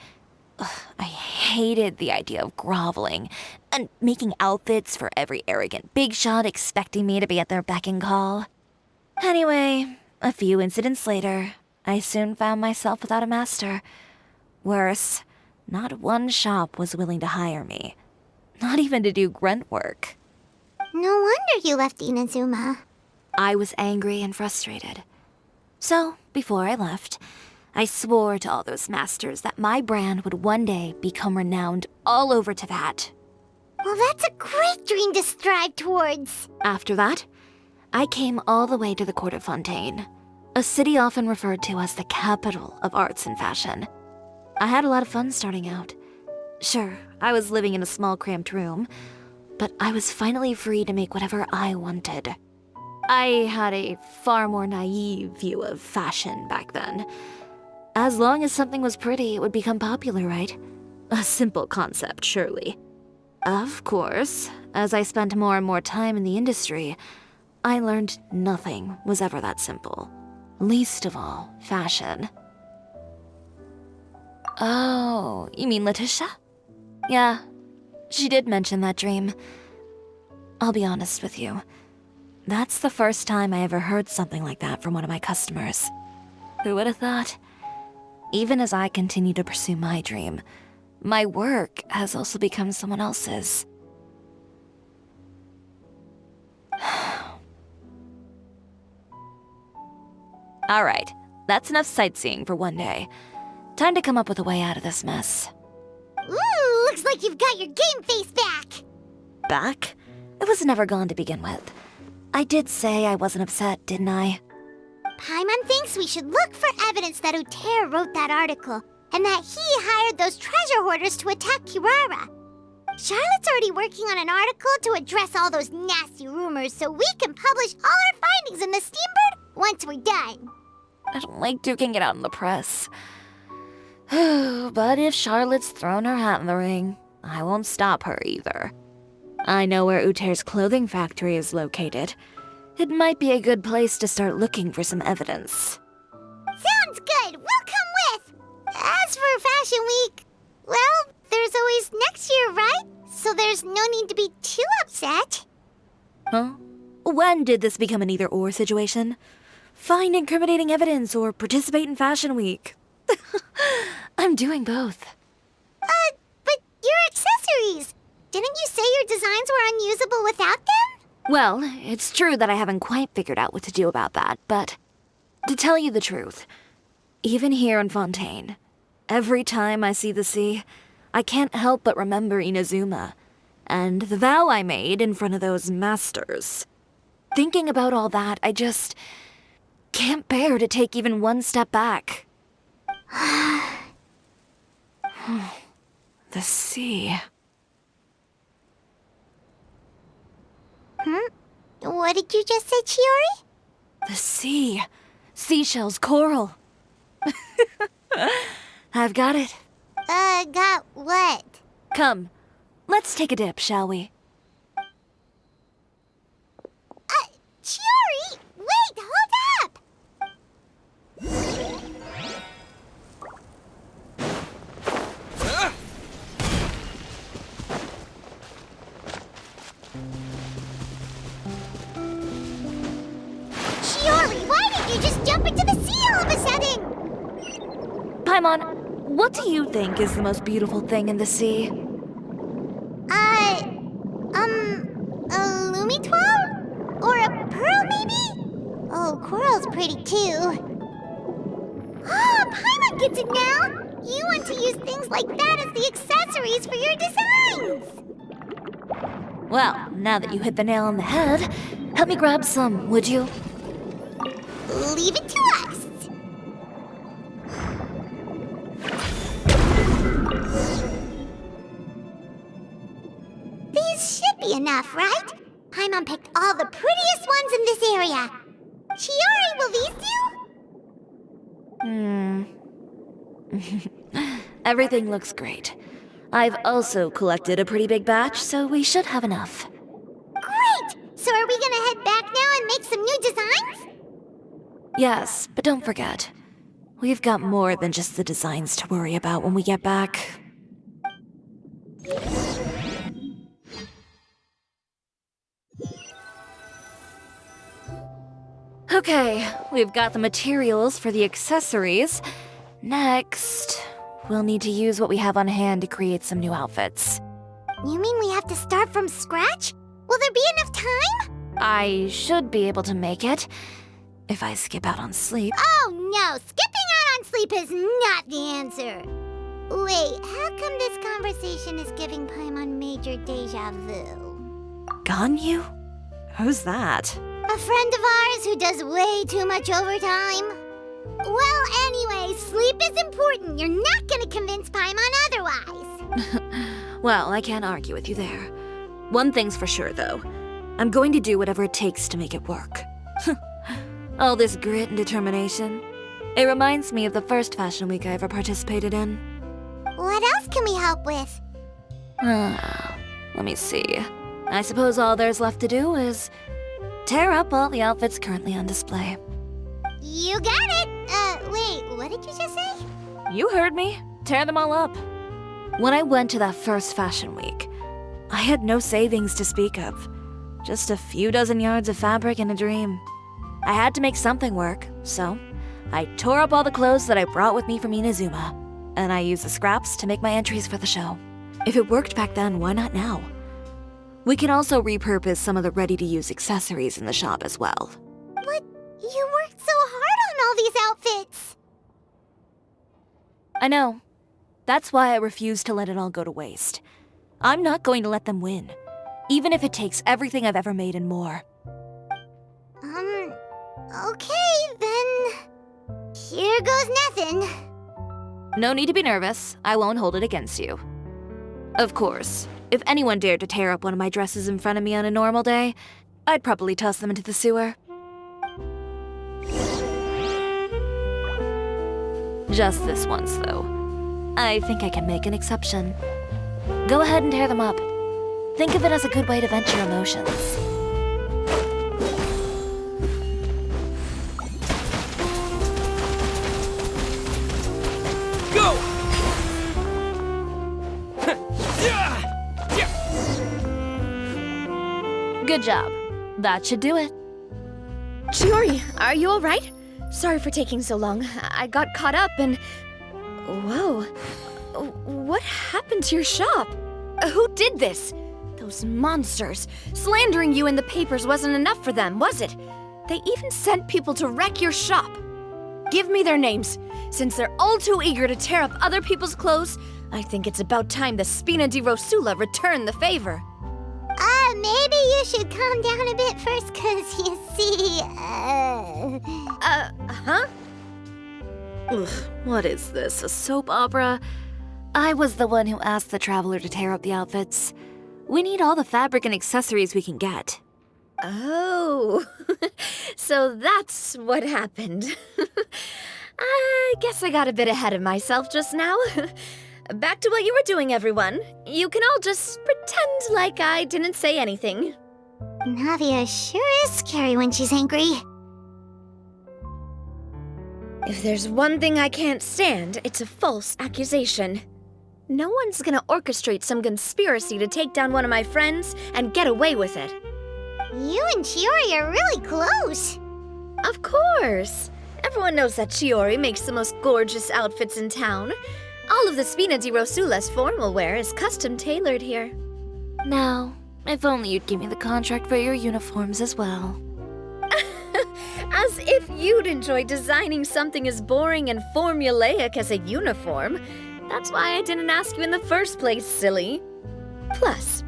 S3: I hated the idea of groveling and making outfits for every arrogant big shot expecting me to be at their beck and call. Anyway, a few incidents later, I soon found myself without a master. Worse, not one shop was willing to hire me. Not even to do grunt work.
S1: No wonder you left Inazuma.
S3: I was angry and frustrated. So, before I left, I swore to all those masters that my brand would one day become renowned all over Teyvat.
S1: Well, that's a great dream to strive towards.
S3: After that, I came all the way to the court of Fontaine, a city often referred to as the capital of arts and fashion. I had a lot of fun starting out. Sure, I was living in a small cramped room, but I was finally free to make whatever I wanted. I had a far more naive view of fashion back then. As long as something was pretty, it would become popular, right? A simple concept, surely. Of course, as I spent more and more time in the industry, I learned nothing was ever that simple. Least of all, fashion. Oh, you mean Letitia? Yeah, she did mention that dream. I'll be honest with you. That's the first time I ever heard something like that from one of my customers. Who would have thought? Even as I continue to pursue my dream, my work has also become someone else's. Alright, that's enough sightseeing for one day. Time to come up with a way out of this mess.
S1: Ooh, looks like you've got your game face back!
S3: Back? It was never gone to begin with. I did say I wasn't upset, didn't I?
S1: Paimon thinks we should look for evidence that Uter wrote that article, and that he hired those treasure hoarders to attack Kirara. Charlotte's already working on an article to address all those nasty rumors so we can publish all our findings in the Steambird once we're done.
S3: I don't like duking it out in the press. But if Charlotte's thrown her hat in the ring, I won't stop her either. I know where Uter's clothing factory is located. It might be a good place to start looking for some evidence.
S1: Sounds good! We'll come with! As for Fashion Week, well, there's always next year, right? So there's no need to be too upset.
S3: Huh? When did this become an either-or situation? find incriminating evidence or participate in Fashion Week. I'm doing both.
S1: But your accessories! Didn't you say your designs were unusable without them?
S3: Well, it's true that I haven't quite figured out what to do about that, but to tell you the truth, even here in Fontaine, every time I see the sea, I can't help but remember Inazuma and the vow I made in front of those masters. Thinking about all that, I just can't bear to take even one step back. The sea.
S1: What did you just say, Chiori?
S3: The sea. Seashells, coral. I've got it.
S1: Got what?
S3: Come, let's take a dip, shall we?
S1: Chiori! Wait, hold up! Chiori, why did you just jump into the sea all of a sudden?
S3: Paimon, what do you think is the most beautiful thing in the sea?
S1: A lumitoile? Or a pearl, maybe? Oh, coral's pretty too. Ah, Paimon gets it now! You want to use things like that as the accessories for your designs!
S3: Well, now that you hit the nail on the head, help me grab some, would you?
S1: Leave it to us! These should be enough, right? Paimon picked all the prettiest ones in this area. Chiori, will these do?
S3: Everything looks great. I've also collected a pretty big batch, so we should have enough.
S1: Great! So are we gonna head back now and make some new designs?
S3: Yes, but don't forget, we've got more than just the designs to worry about when we get back. Okay, we've got the materials for the accessories. Next, we'll need to use what we have on hand to create some new outfits.
S1: You mean we have to start from scratch? Will there be enough time?
S3: I should be able to make it, if I skip out on sleep.
S1: Oh no, skipping out on sleep is not the answer. Wait, how come this conversation is giving Paimon major deja vu?
S3: Ganyu? Who's that?
S1: A friend of ours who does way too much overtime. Well, anyway, sleep is important. You're not gonna convince Paimon otherwise.
S3: Well, I can't argue with you there. One thing's for sure, though. I'm going to do whatever it takes to make it work. All this grit and determination. It reminds me of the first Fashion Week I ever participated in.
S1: What else can we help with?
S3: Let me see. I suppose all there's left to do is tear up all the outfits currently on display.
S1: You got it! Wait, what did you just say?
S3: You heard me. Tear them all up. When I went to that first Fashion Week, I had no savings to speak of. Just a few dozen yards of fabric and a dream. I had to make something work, so I tore up all the clothes that I brought with me from Inazuma, and I used the scraps to make my entries for the show. If it worked back then, why not now? We can also repurpose some of the ready-to-use accessories in the shop as well.
S1: But you worked so hard on all these outfits!
S3: I know. That's why I refuse to let it all go to waste. I'm not going to let them win, even if it takes everything I've ever made and more.
S1: Okay, then... here goes nothing.
S3: No need to be nervous. I won't hold it against you. Of course, if anyone dared to tear up one of my dresses in front of me on a normal day, I'd probably toss them into the sewer. Just this once, though. I think I can make an exception. Go ahead and tear them up. Think of it as a good way to vent your emotions.
S6: Go!
S3: Good job. That should do it.
S4: Chiori, are you alright? Sorry for taking so long. I got caught up and... Whoa. What happened to your shop? Who did this? Those monsters. Slandering you in the papers wasn't enough for them, was it? They even sent people to wreck your shop. Give me their names. Since they're all too eager to tear up other people's clothes, I think it's about time the Spina di Rosula return the favor.
S1: Maybe you should calm down a bit first, cause you see,
S3: Huh? Ugh, what is this, a soap opera? I was the one who asked the traveler to tear up the outfits. We need all the fabric and accessories we can get.
S4: Oh, so that's what happened. I guess I got a bit ahead of myself just now. Back to what you were doing, everyone. You can all just pretend like I didn't say anything.
S1: Navia sure is scary when she's angry.
S4: If there's one thing I can't stand, it's a false accusation. No one's gonna orchestrate some conspiracy to take down one of my friends and get away with it.
S1: You and Chiori are really close.
S4: Of course. Everyone knows that Chiori makes the most gorgeous outfits in town. All of the Spina di Rosula's formal wear is custom tailored here.
S3: Now, if only you'd give me the contract for your uniforms as well.
S4: As if you'd enjoy designing something as boring and formulaic as a uniform. That's why I didn't ask you in the first place, silly. Plus,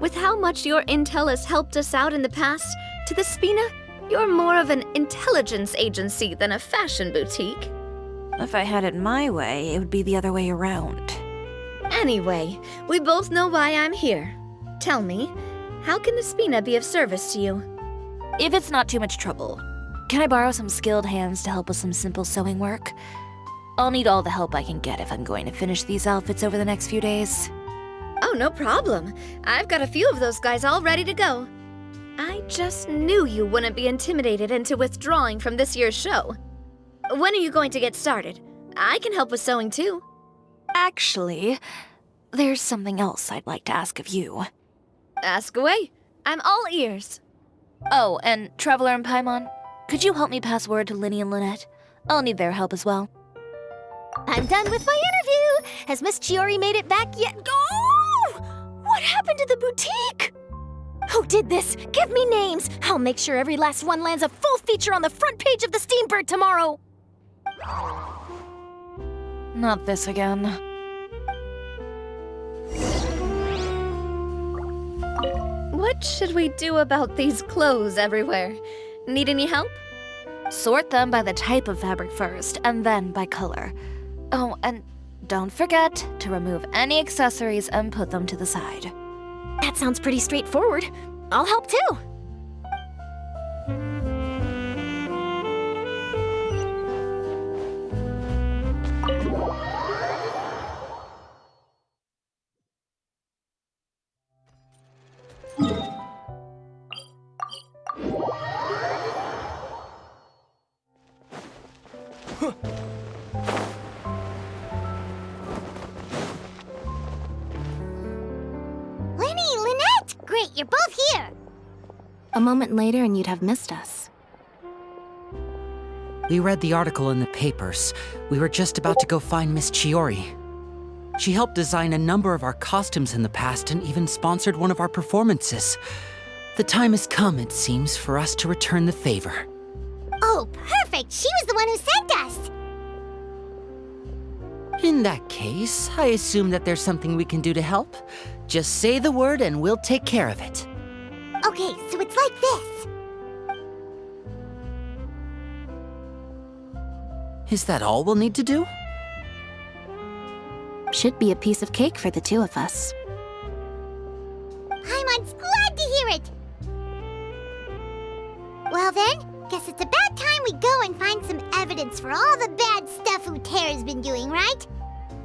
S4: with how much your intel has helped us out in the past, to the Spina, you're more of an intelligence agency than a fashion boutique.
S3: If I had it my way, it would be the other way around.
S4: Anyway, we both know why I'm here. Tell me, how can the Spina be of service to you?
S3: If it's not too much trouble, can I borrow some skilled hands to help with some simple sewing work? I'll need all the help I can get if I'm going to finish these outfits over the next few days.
S4: Oh, no problem. I've got a few of those guys all ready to go. I just knew you wouldn't be intimidated into withdrawing from this year's show. When are you going to get started? I can help with sewing too.
S3: Actually, there's something else I'd like to ask of you.
S4: Ask away. I'm all ears.
S3: Oh, and Traveler and Paimon, could you help me pass word to Linny and Lynette? I'll need their help as well.
S1: I'm done with my interview. Has Miss Chiori made it back yet?
S4: Oh! What happened to the boutique?
S13: Who did this? Give me names. I'll make sure every last one lands a full feature on the front page of the Steambird tomorrow.
S3: Not this again.
S4: What should we do about these clothes everywhere? Need any help?
S3: Sort them by the type of fabric first, and then by color. Oh, and don't forget to remove any accessories and put them to the side.
S13: That sounds pretty straightforward. I'll help too.
S1: You're both here!
S12: A moment later and you'd have missed us.
S14: We read the article in the papers. We were just about to go find Miss Chiori. She helped design a number of our costumes in the past and even sponsored one of our performances. The time has come, it seems, for us to return the favor.
S1: Oh, perfect! She was the one who sent us!
S14: In that case, I assume that there's something we can do to help. Just say the word and we'll take care of it.
S1: Okay, so it's like this.
S14: Is that all we'll need to do?
S12: Should be a piece of cake for the two of us.
S1: Paimon's glad to hear it! Well then, guess it's about time we go and find some evidence for all the bad stuff Uterra's been doing, right?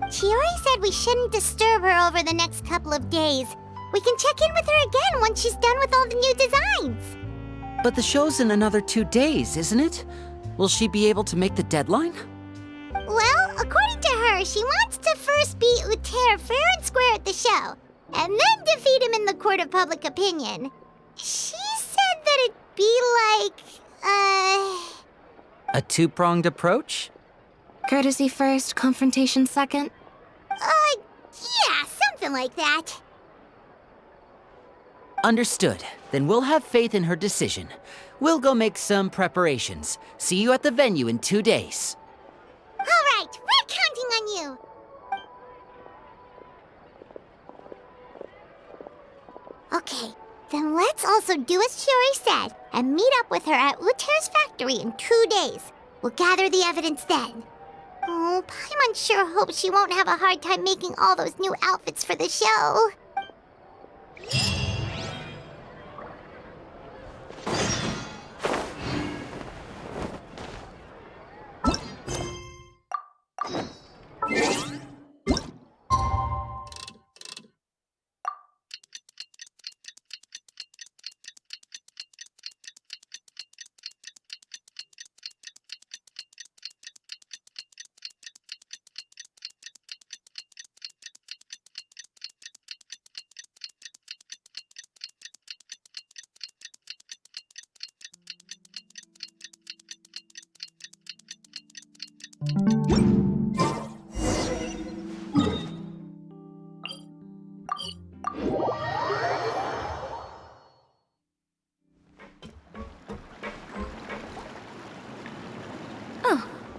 S1: Chiori said we shouldn't disturb her over the next couple of days. We can check in with her again once she's done with all the new designs.
S14: But the show's in another 2 days, isn't it? Will she be able to make the deadline?
S1: Well, according to her, she wants to first beat Uterra fair and square at the show, and then defeat him in the court of public opinion. She said that it'd be like
S14: A two-pronged approach?
S12: Courtesy first, confrontation second?
S1: Yeah, something like that.
S14: Understood. Then we'll have faith in her decision. We'll go make some preparations. See you at the venue in 2 days.
S1: All right, we're counting on you. Okay, then let's also do as Chiori said and meet up with her at Uter's factory in 2 days. We'll gather the evidence then. Oh, Paimon sure hopes she won't have a hard time making all those new outfits for the show.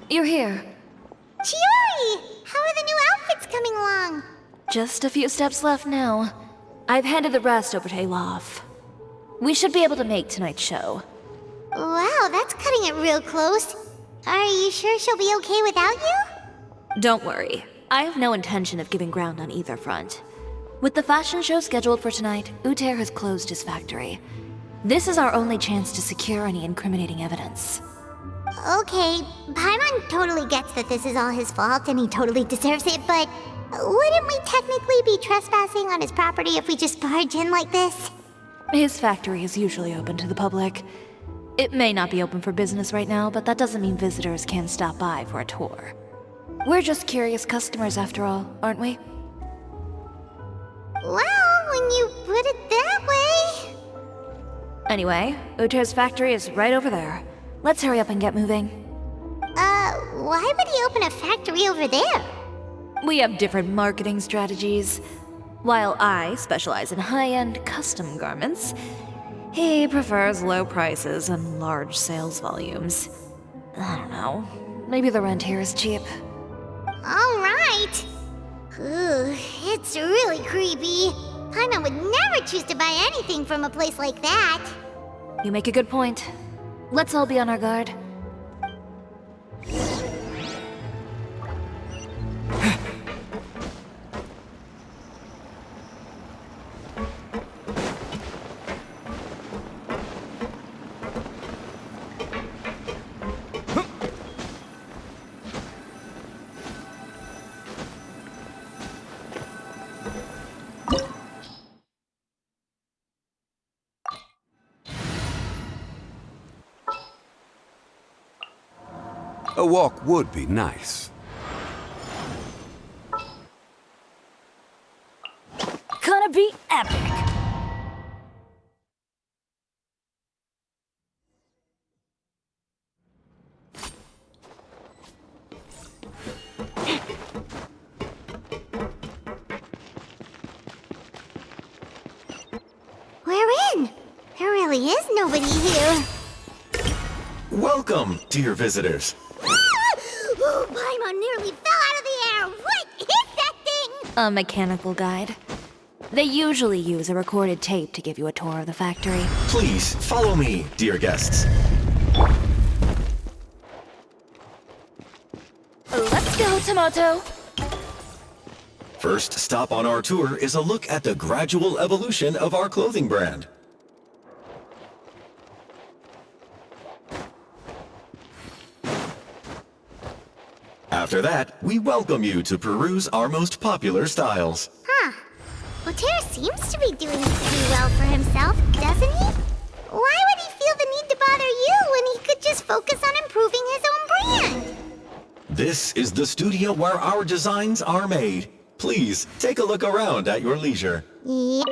S3: You're here.
S1: Chiori! How are the new outfits coming along?
S3: Just a few steps left now. I've handed the rest over to Alof. We should be able to make tonight's show.
S1: Wow, that's cutting it real close. Are you sure she'll be okay without you?
S3: Don't worry. I have no intention of giving ground on either front. With the fashion show scheduled for tonight, Uter has closed his factory. This is our only chance to secure any incriminating evidence.
S1: Okay, Paimon totally gets that this is all his fault and he totally deserves it, but wouldn't we technically be trespassing on his property if we just barge in like this?
S3: His factory is usually open to the public. It may not be open for business right now, but that doesn't mean visitors can't stop by for a tour. We're just curious customers after all, aren't we?
S1: Well, when you put it that way...
S3: Anyway, Uter's factory is right over there. Let's hurry up and get moving.
S1: Why would he open a factory over there?
S3: We have different marketing strategies. While I specialize in high-end custom garments, he prefers low prices and large sales volumes. I don't know. Maybe the rent here is cheap.
S1: All right. Ooh, it's really creepy. Paimon would never choose to buy anything from a place like that.
S3: You make a good point. Let's all be on our guard.
S15: A walk would be nice.
S3: Gonna be epic!
S1: We're in! There really is nobody here.
S16: Welcome, dear visitors.
S1: Oh, Paimon nearly fell out of the air! What is that thing?
S3: A mechanical guide. They usually use a recorded tape to give you a tour of the factory.
S16: Please, follow me, dear guests.
S3: Let's go, Tomato!
S16: First stop on our tour is a look at the gradual evolution of our clothing brand. After that, we welcome you to peruse our most popular styles.
S1: Huh. Uter seems to be doing pretty well for himself, doesn't he? Why would he feel the need to bother you when he could just focus on improving his own brand?
S16: This is the studio where our designs are made. Please, take a look around at your leisure.
S1: Yeah.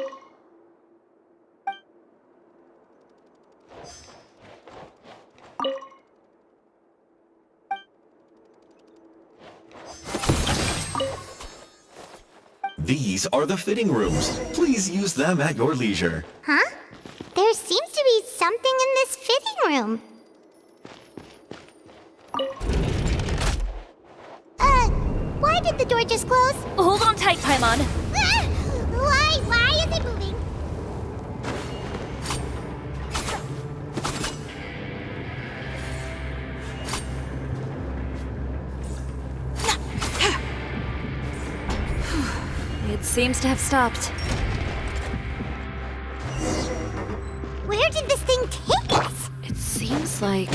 S16: These are the fitting rooms. Please use them at your leisure.
S1: Huh? There seems to be something in this fitting room. Why did the door just close?
S3: Hold on tight, Paimon.
S1: Why is it moving?
S3: It seems to have stopped.
S1: Where did this thing take us?
S3: It seems like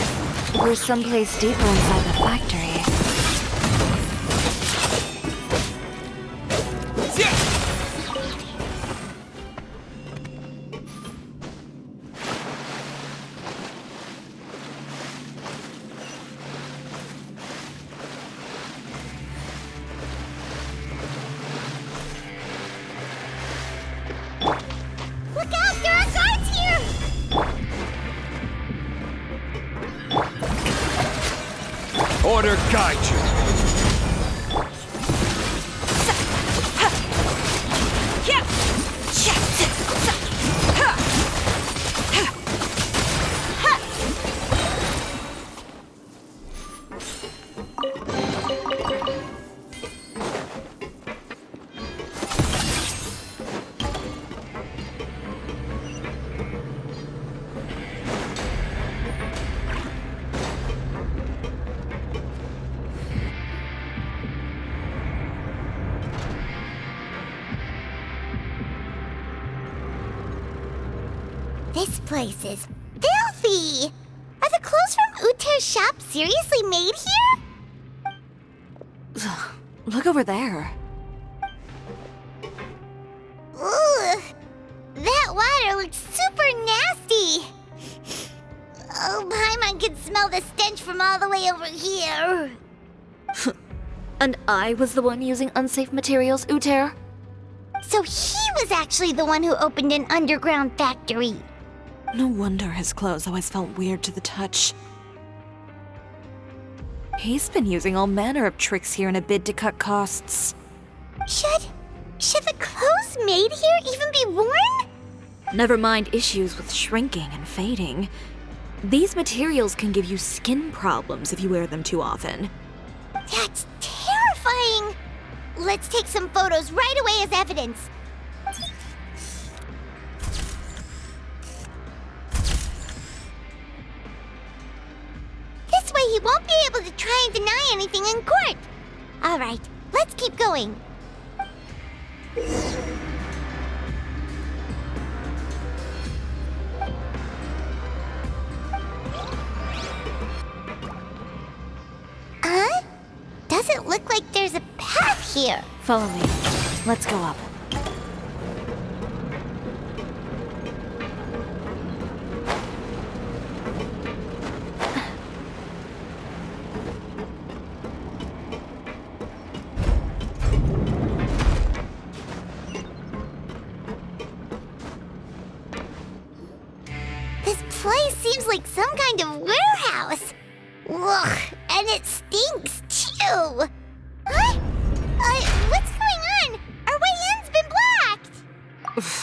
S3: we're someplace deeper inside the factory.
S1: Look out! There are guards here!
S10: Order guide you.
S1: This place is filthy! Are the clothes from Uter's shop seriously made here?
S3: Look over there.
S1: Ugh! That water looks super nasty! Oh, Paimon can smell the stench from all the way over here.
S3: And I was the one using unsafe materials, Uter?
S1: So he was actually the one who opened an underground factory.
S2: No wonder his clothes always felt weird to the touch.
S3: He's been using all manner of tricks here in a bid to cut costs.
S1: Should the clothes made here even be worn?
S3: Never mind issues with shrinking and fading. These materials can give you skin problems if you wear them too often.
S1: That's terrifying! Let's take some photos right away as evidence. This way he won't be able to try and deny anything in court. All right, let's keep going. Huh? Doesn't look like there's a path here.
S3: Follow me. Let's go up.
S1: This place seems like some kind of warehouse. Ugh, and it stinks too. Huh? What's going on? Our way in's been blocked.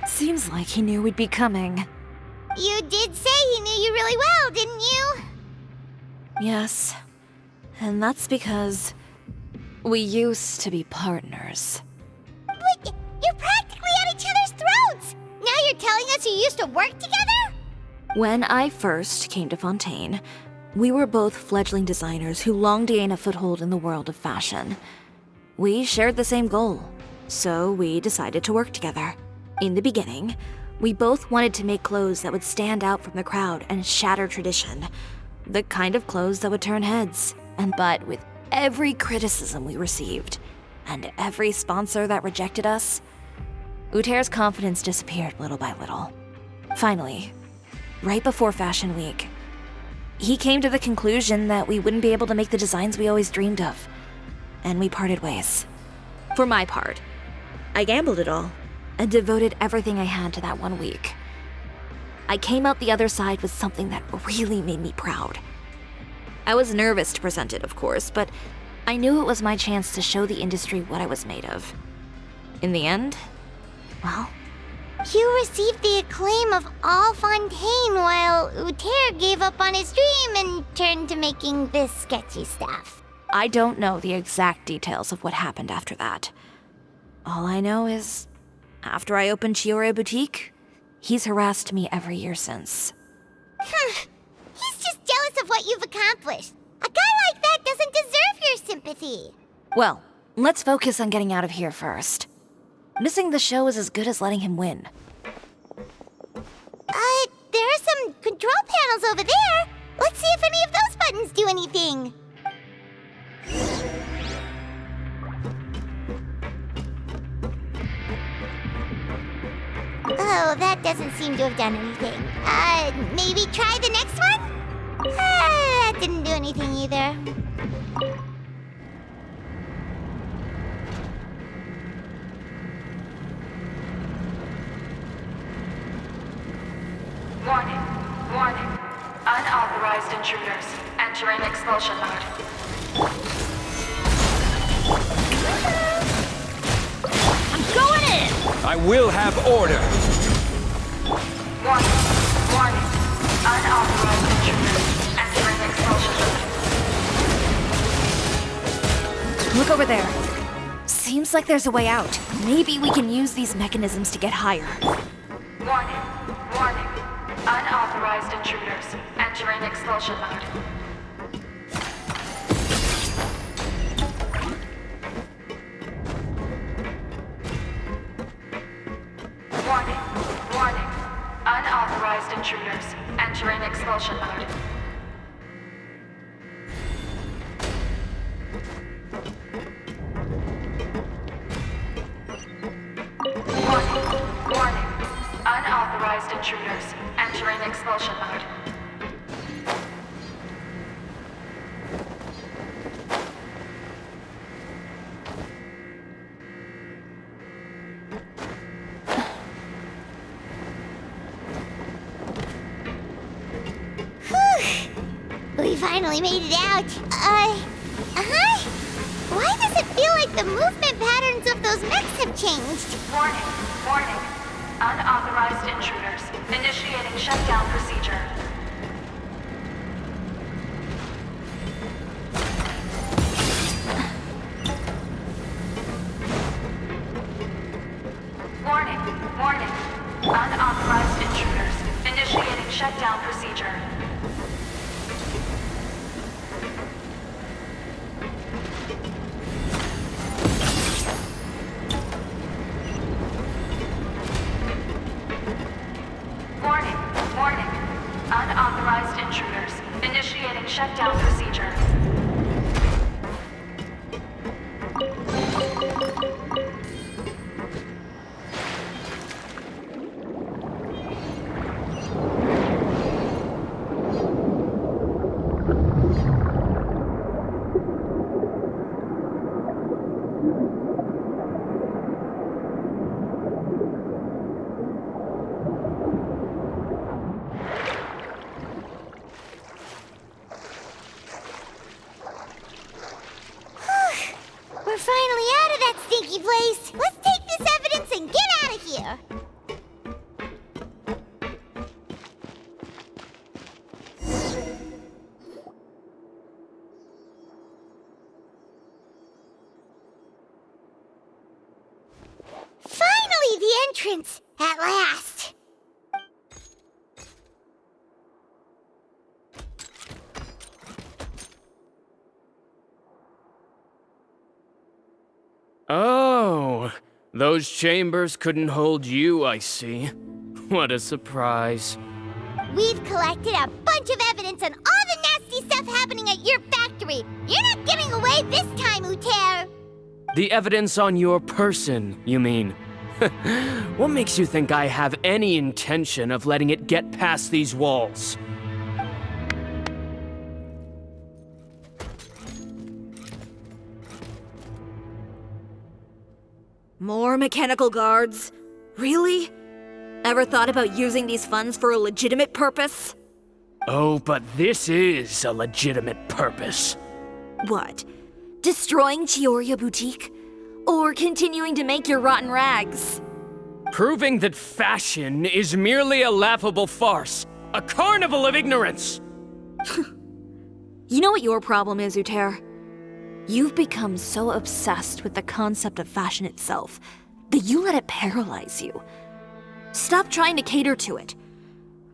S3: Seems like he knew we'd be coming.
S1: You did say he knew you really well, didn't you?
S3: Yes. And that's because we used to be partners.
S1: But you're practically at each other's throats. Now you're telling us you used to work together?
S3: When I first came to Fontaine, we were both fledgling designers who longed to gain a foothold in the world of fashion. We shared the same goal, so we decided to work together. In the beginning, we both wanted to make clothes that would stand out from the crowd and shatter tradition. The kind of clothes that would turn heads. But with every criticism we received, and every sponsor that rejected us, Uter's confidence disappeared little by little. Finally, right before Fashion Week, he came to the conclusion that we wouldn't be able to make the designs we always dreamed of, and we parted ways. For my part, I gambled it all and devoted everything I had to that 1 week. I came out the other side with something that really made me proud. I was nervous to present it, of course, but I knew it was my chance to show the industry what I was made of. In the end, well...
S1: You received the acclaim of all Fontaine while Uter gave up on his dream and turned to making this sketchy stuff.
S3: I don't know the exact details of what happened after that. All I know is, after I opened Chiori Boutique, he's harassed me every year since.
S1: He's just jealous of what you've accomplished. A guy like that doesn't deserve your sympathy.
S3: Well, let's focus on getting out of here first. Missing the show is as good as letting him win.
S1: There are some control panels over there. Let's see if any of those buttons do anything. Oh, that doesn't seem to have done anything. Maybe try the next one? That didn't do anything either.
S17: Warning, warning. Unauthorized intruders entering expulsion mode.
S3: I'm going in!
S10: I will have order!
S17: Warning, warning. Unauthorized intruders entering expulsion mode.
S3: Look over there. Seems like there's a way out. Maybe we can use these mechanisms to get higher.
S17: Warning, warning. Unauthorized intruders entering expulsion mode. Warning, warning. Unauthorized intruders entering expulsion mode. Warning, warning. Unauthorized intruders entering expulsion mode.
S1: We finally made it out. Why does it feel like the movement patterns of those mechs have changed?
S17: Warning, warning. Unauthorized intruders initiating shutdown procedure. Warning, warning. Unauthorized intruders initiating shutdown procedure. Warning, warning. Unauthorized intruders initiating shutdown procedure.
S1: We're finally out of that stinky place. Let's take this evidence and get out of here. Finally, the entrance! At last!
S6: Oh, those chambers couldn't hold you, I see. What a surprise.
S1: We've collected a bunch of evidence on all the nasty stuff happening at your factory. You're not getting away this time, Uter.
S6: The evidence on your person, you mean? What makes you think I have any intention of letting it get past these walls?
S3: More mechanical guards? Really? Ever thought about using these funds for a legitimate purpose?
S6: Oh, but this is a legitimate purpose.
S3: What? Destroying Chiori Boutique? Or continuing to make your rotten rags.
S6: Proving that fashion is merely a laughable farce. A carnival of ignorance!
S3: You know what your problem is, Uter? You've become so obsessed with the concept of fashion itself that you let it paralyze you. Stop trying to cater to it.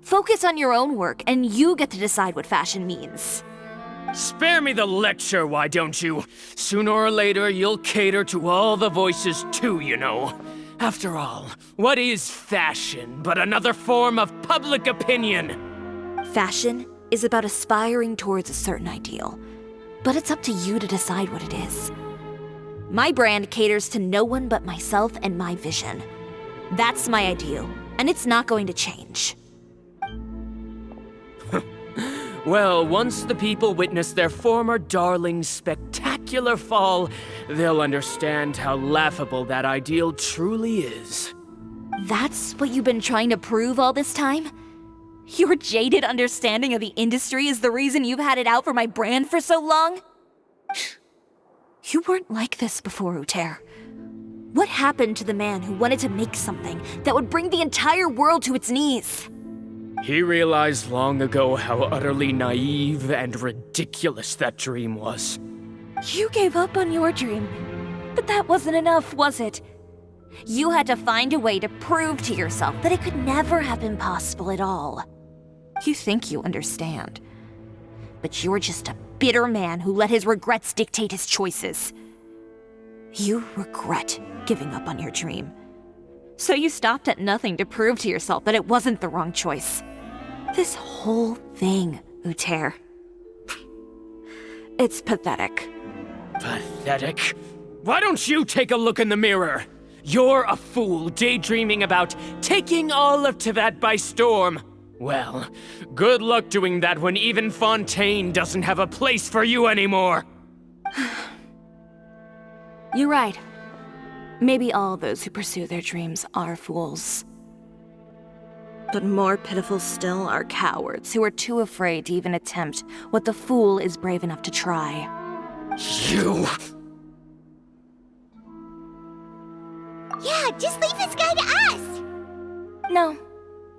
S3: Focus on your own work, and you get to decide what fashion means.
S6: Spare me the lecture, why don't you? Sooner or later, you'll cater to all the voices too, you know. After all, what is fashion but another form of public opinion?
S3: Fashion is about aspiring towards a certain ideal, but it's up to you to decide what it is. My brand caters to no one but myself and my vision. That's my ideal, and it's not going to change.
S6: Well, once the people witness their former darling's spectacular fall, they'll understand how laughable that ideal truly is.
S3: That's what you've been trying to prove all this time? Your jaded understanding of the industry is the reason you've had it out for my brand for so long? You weren't like this before, Uter. What happened to the man who wanted to make something that would bring the entire world to its knees?
S6: He realized long ago how utterly naive and ridiculous that dream was.
S3: You gave up on your dream, but that wasn't enough, was it? You had to find a way to prove to yourself that it could never have been possible at all. You think you understand, but you're just a bitter man who let his regrets dictate his choices. You regret giving up on your dream. So you stopped at nothing to prove to yourself that it wasn't the wrong choice. This whole thing, Uter. It's pathetic.
S6: Pathetic? Why don't you take a look in the mirror? You're a fool daydreaming about taking all of Teyvat by storm. Well, good luck doing that when even Fontaine doesn't have a place for you anymore.
S3: You're right. Maybe all those who pursue their dreams are fools. But more pitiful still are cowards who are too afraid to even attempt what the fool is brave enough to try.
S6: You!
S1: Yeah, just leave this guy to us!
S3: No,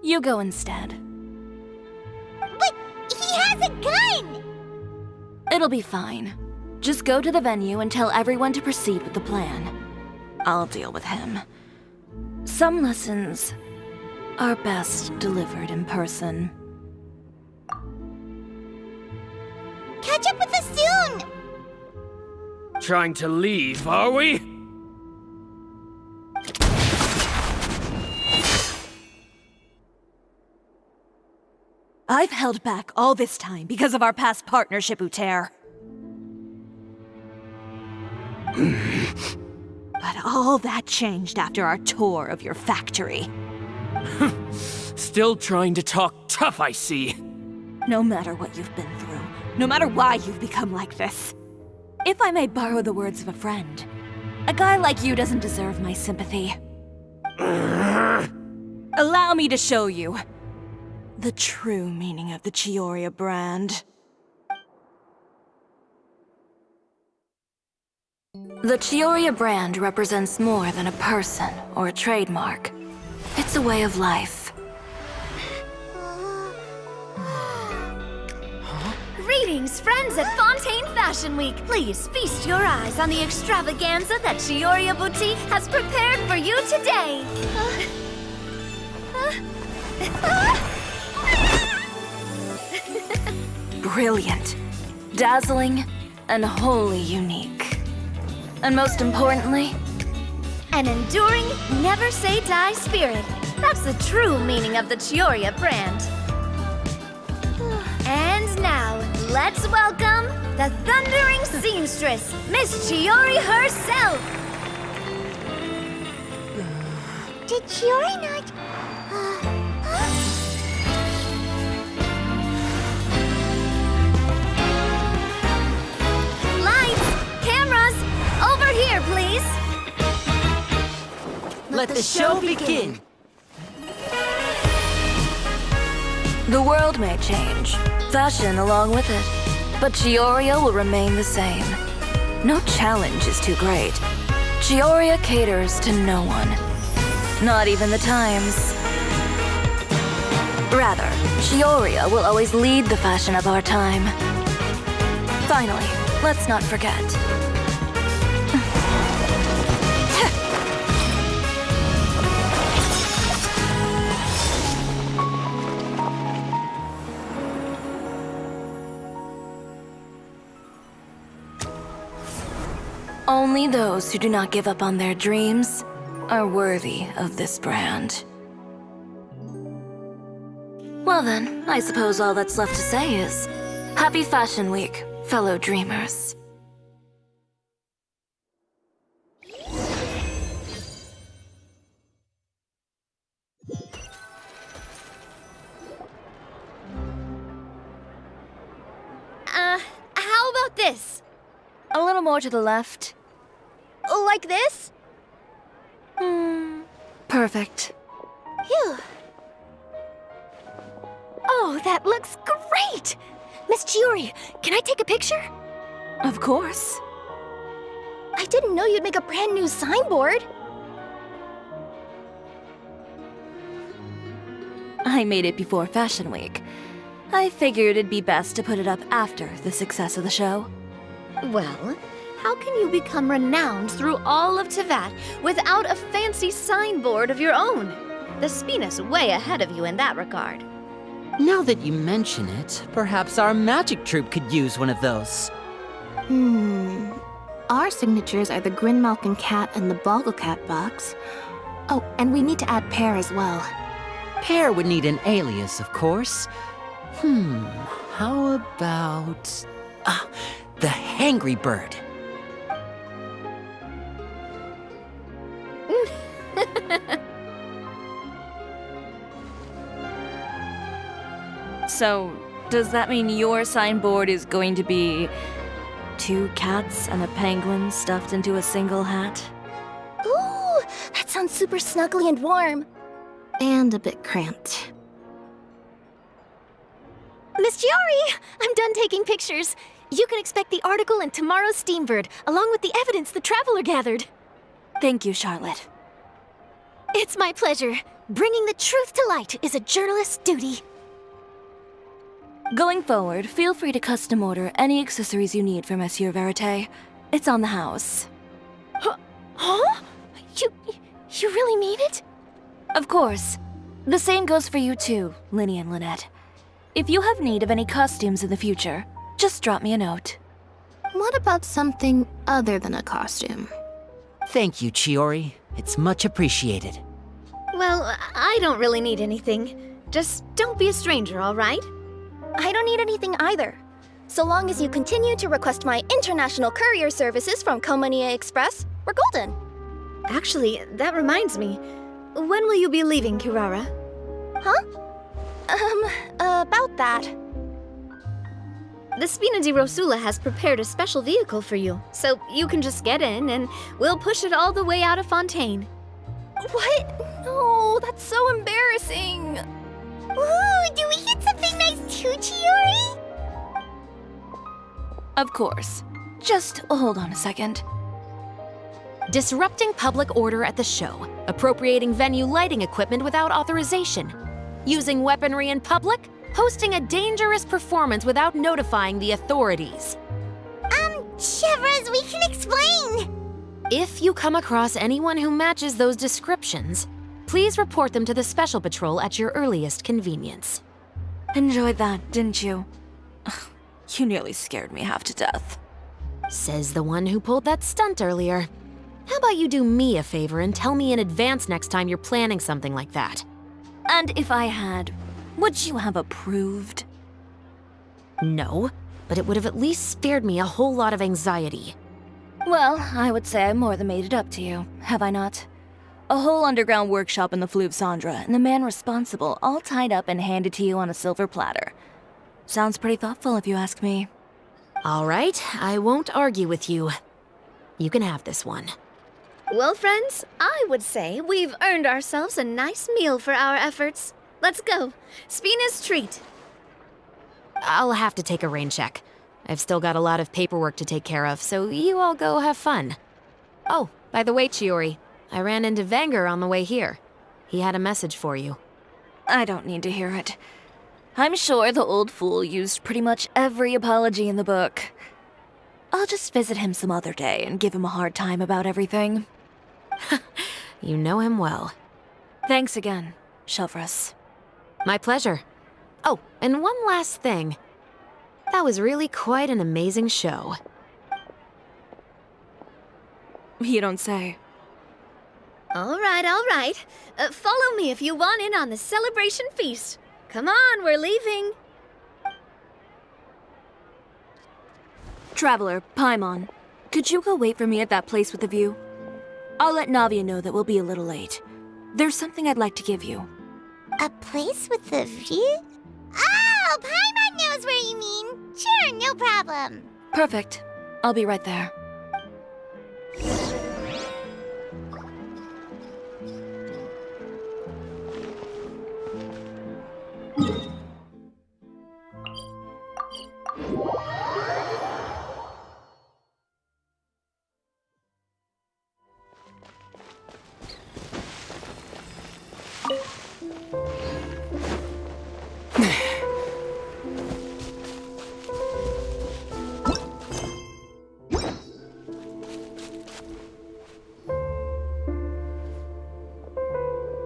S3: you go instead.
S1: But he has a gun!
S3: It'll be fine. Just go to the venue and tell everyone to proceed with the plan. I'll deal with him. Some lessons are best delivered in person.
S1: Catch up with us soon!
S6: Trying to leave, are we?
S3: I've held back all this time because of our past partnership, Uter. But all that changed after our tour of your factory.
S6: Still trying to talk tough, I see.
S3: No matter what you've been through, no matter why you've become like this. If I may borrow the words of a friend, a guy like you doesn't deserve my sympathy. Allow me to show you the true meaning of the Chiori brand. The Chiori brand represents more than a person or a trademark. It's a way of life.
S13: Greetings, friends at Fontaine Fashion Week. Please feast your eyes on the extravaganza that Chiori Boutique has prepared for you today.
S3: Brilliant, dazzling, and wholly unique. And most importantly,
S13: an enduring, never-say-die spirit. That's the true meaning of the Chiori brand. And now, let's welcome the thundering seamstress, Miss Chiori herself!
S1: Did Chiori not...
S13: Lights! Cameras! Over here, please!
S14: Let the show begin!
S3: The world may change, fashion along with it, but Chiori will remain the same. No challenge is too great. Chiori caters to no one. Not even the times. Rather, Chiori will always lead the fashion of our time. Finally, let's not forget. Only those who do not give up on their dreams are worthy of this brand. Well then, I suppose all that's left to say is, Happy Fashion Week, fellow dreamers.
S13: How about this?
S3: A little more to the left.
S13: Like this?
S3: Perfect.
S13: Phew. Oh, that looks great! Miss Chiori, can I take a picture?
S3: Of course.
S4: I didn't know you'd make a brand new signboard.
S3: I made it before Fashion Week. I figured it'd be best to put it up after the success of the show.
S13: Well, how can you become renowned through all of Teyvat without a fancy signboard of your own? The Spina's way ahead of you in that regard.
S14: Now that you mention it, perhaps our magic troupe could use one of those.
S12: Our signatures are the Grinmalkin cat and the Bogglecat box. Oh, and we need to add Pear as well.
S14: Pear would need an alias, of course. How about... the Hangry Bird.
S3: So, does that mean your signboard is going to be 2 cats and a penguin stuffed into a single hat?
S4: Ooh, that sounds super snuggly and warm.
S12: And a bit cramped.
S13: Miss Chiori, I'm done taking pictures. You can expect the article in tomorrow's Steambird, along with the evidence the Traveler gathered.
S3: Thank you, Charlotte.
S13: It's my pleasure. Bringing the truth to light is a journalist's duty.
S3: Going forward, feel free to custom order any accessories you need for Monsieur Verite. It's on the house.
S13: Huh? You really mean it?
S3: Of course. The same goes for you too, Linny and Lynette. If you have need of any costumes in the future, just drop me a note.
S12: What about something other than a costume?
S14: Thank you, Chiori. It's much appreciated.
S13: Well, I don't really need anything. Just don't be a stranger, all right?
S4: I don't need anything either. So long as you continue to request my international courier services from Komania Express, we're golden.
S13: Actually, that reminds me. When will you be leaving, Kirara?
S4: Huh? About that.
S13: The Spina di Rosula has prepared a special vehicle for you, so you can just get in and we'll push it all the way out of Fontaine.
S4: What? No, that's so embarrassing.
S1: Ooh, do we get something nice too, Chiori?
S3: Of course. Just hold on a second.
S5: Disrupting public order at the show, appropriating venue lighting equipment without authorization, using weaponry in public, hosting a dangerous performance without notifying the authorities.
S1: Chevras, we can explain!
S5: If you come across anyone who matches those descriptions, please report them to the Special Patrol at your earliest convenience.
S3: Enjoyed that, didn't you? Ugh, you nearly scared me half to death.
S5: Says the one who pulled that stunt earlier. How about you do me a favor and tell me in advance next time you're planning something like that?
S3: And if I had, would you have approved?
S5: No, but it would have at least spared me a whole lot of anxiety.
S3: Well, I would say I more than made it up to you, have I not? A whole underground workshop in the Fleuve Cendre, and the man responsible all tied up and handed to you on a silver platter. Sounds pretty thoughtful if you ask me.
S5: All right, I won't argue with you. You can have this one.
S13: Well, friends, I would say we've earned ourselves a nice meal for our efforts. Let's go. Spina's treat.
S5: I'll have to take a rain check. I've still got a lot of paperwork to take care of, so you all go have fun. Oh, By the way, Chiori, I ran into Venger on the way here. He had a message for you.
S3: I don't need to hear it. I'm sure the old fool used pretty much every apology in the book. I'll just visit him some other day and give him a hard time about everything.
S5: You know him well.
S3: Thanks again, Shelvrus.
S5: My pleasure. Oh, and one last thing. That was really quite an amazing show.
S3: You don't say.
S13: All right. Follow me if you want in on the celebration feast. Come on, we're leaving.
S3: Traveler, Paimon, could you go wait for me at that place with the view? I'll let Navia know that we'll be a little late. There's something I'd like to give you.
S1: A place with a view? Oh, Paimon knows where you mean. Sure, no problem.
S3: Perfect. I'll be right there.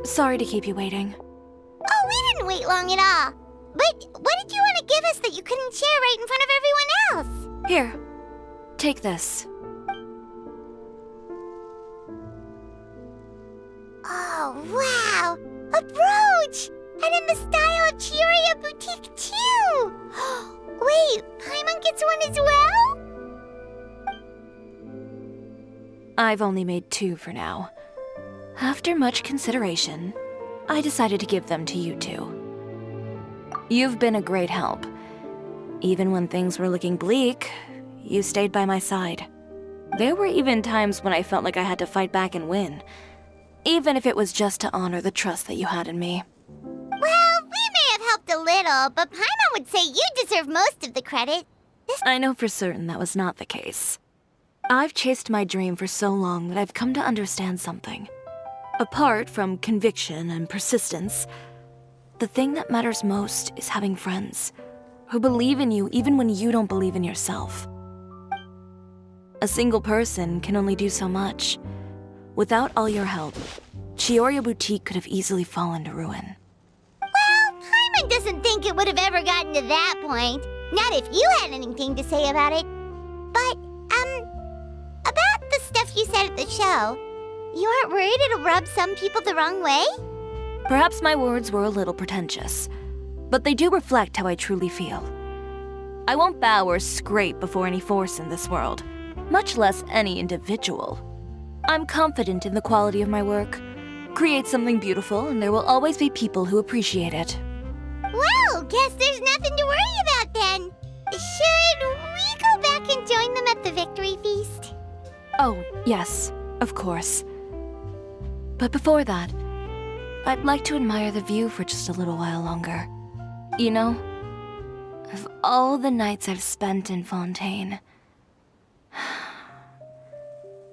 S3: Sorry to keep you waiting.
S1: Oh, we didn't wait long at all. But what did you want to give us that you couldn't share right in front of everyone else?
S3: Here, take this.
S1: Oh, wow! A brooch! And in the style of Chiori Boutique, too! Wait, Paimon gets one as well?
S3: I've only made 2 for now. After much consideration, I decided to give them to you two. You've been a great help. Even when things were looking bleak, you stayed by my side. There were even times when I felt like I had to fight back and win, even if it was just to honor the trust that you had in me.
S1: Well, we may have helped a little, but Paimon would say you deserve most of the credit.
S3: I know for certain that was not the case. I've chased my dream for so long that I've come to understand something. Apart from conviction and persistence, the thing that matters most is having friends who believe in you even when you don't believe in yourself. A single person can only do so much. Without all your help, Chiori Boutique could have easily fallen to ruin.
S1: Well, Paimon doesn't think it would have ever gotten to that point. Not if you had anything to say about it. But, about the stuff you said at the show, you aren't worried it'll rub some people the wrong way?
S3: Perhaps my words were a little pretentious, but they do reflect how I truly feel. I won't bow or scrape before any force in this world, much less any individual. I'm confident in the quality of my work. Create something beautiful, and there will always be people who appreciate it.
S1: Well, guess there's nothing to worry about then. Should we go back and join them at the victory feast?
S3: Oh, yes, of course. But before that, I'd like to admire the view for just a little while longer. You know, of all the nights I've spent in Fontaine,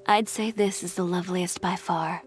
S3: I'd say this is the loveliest by far.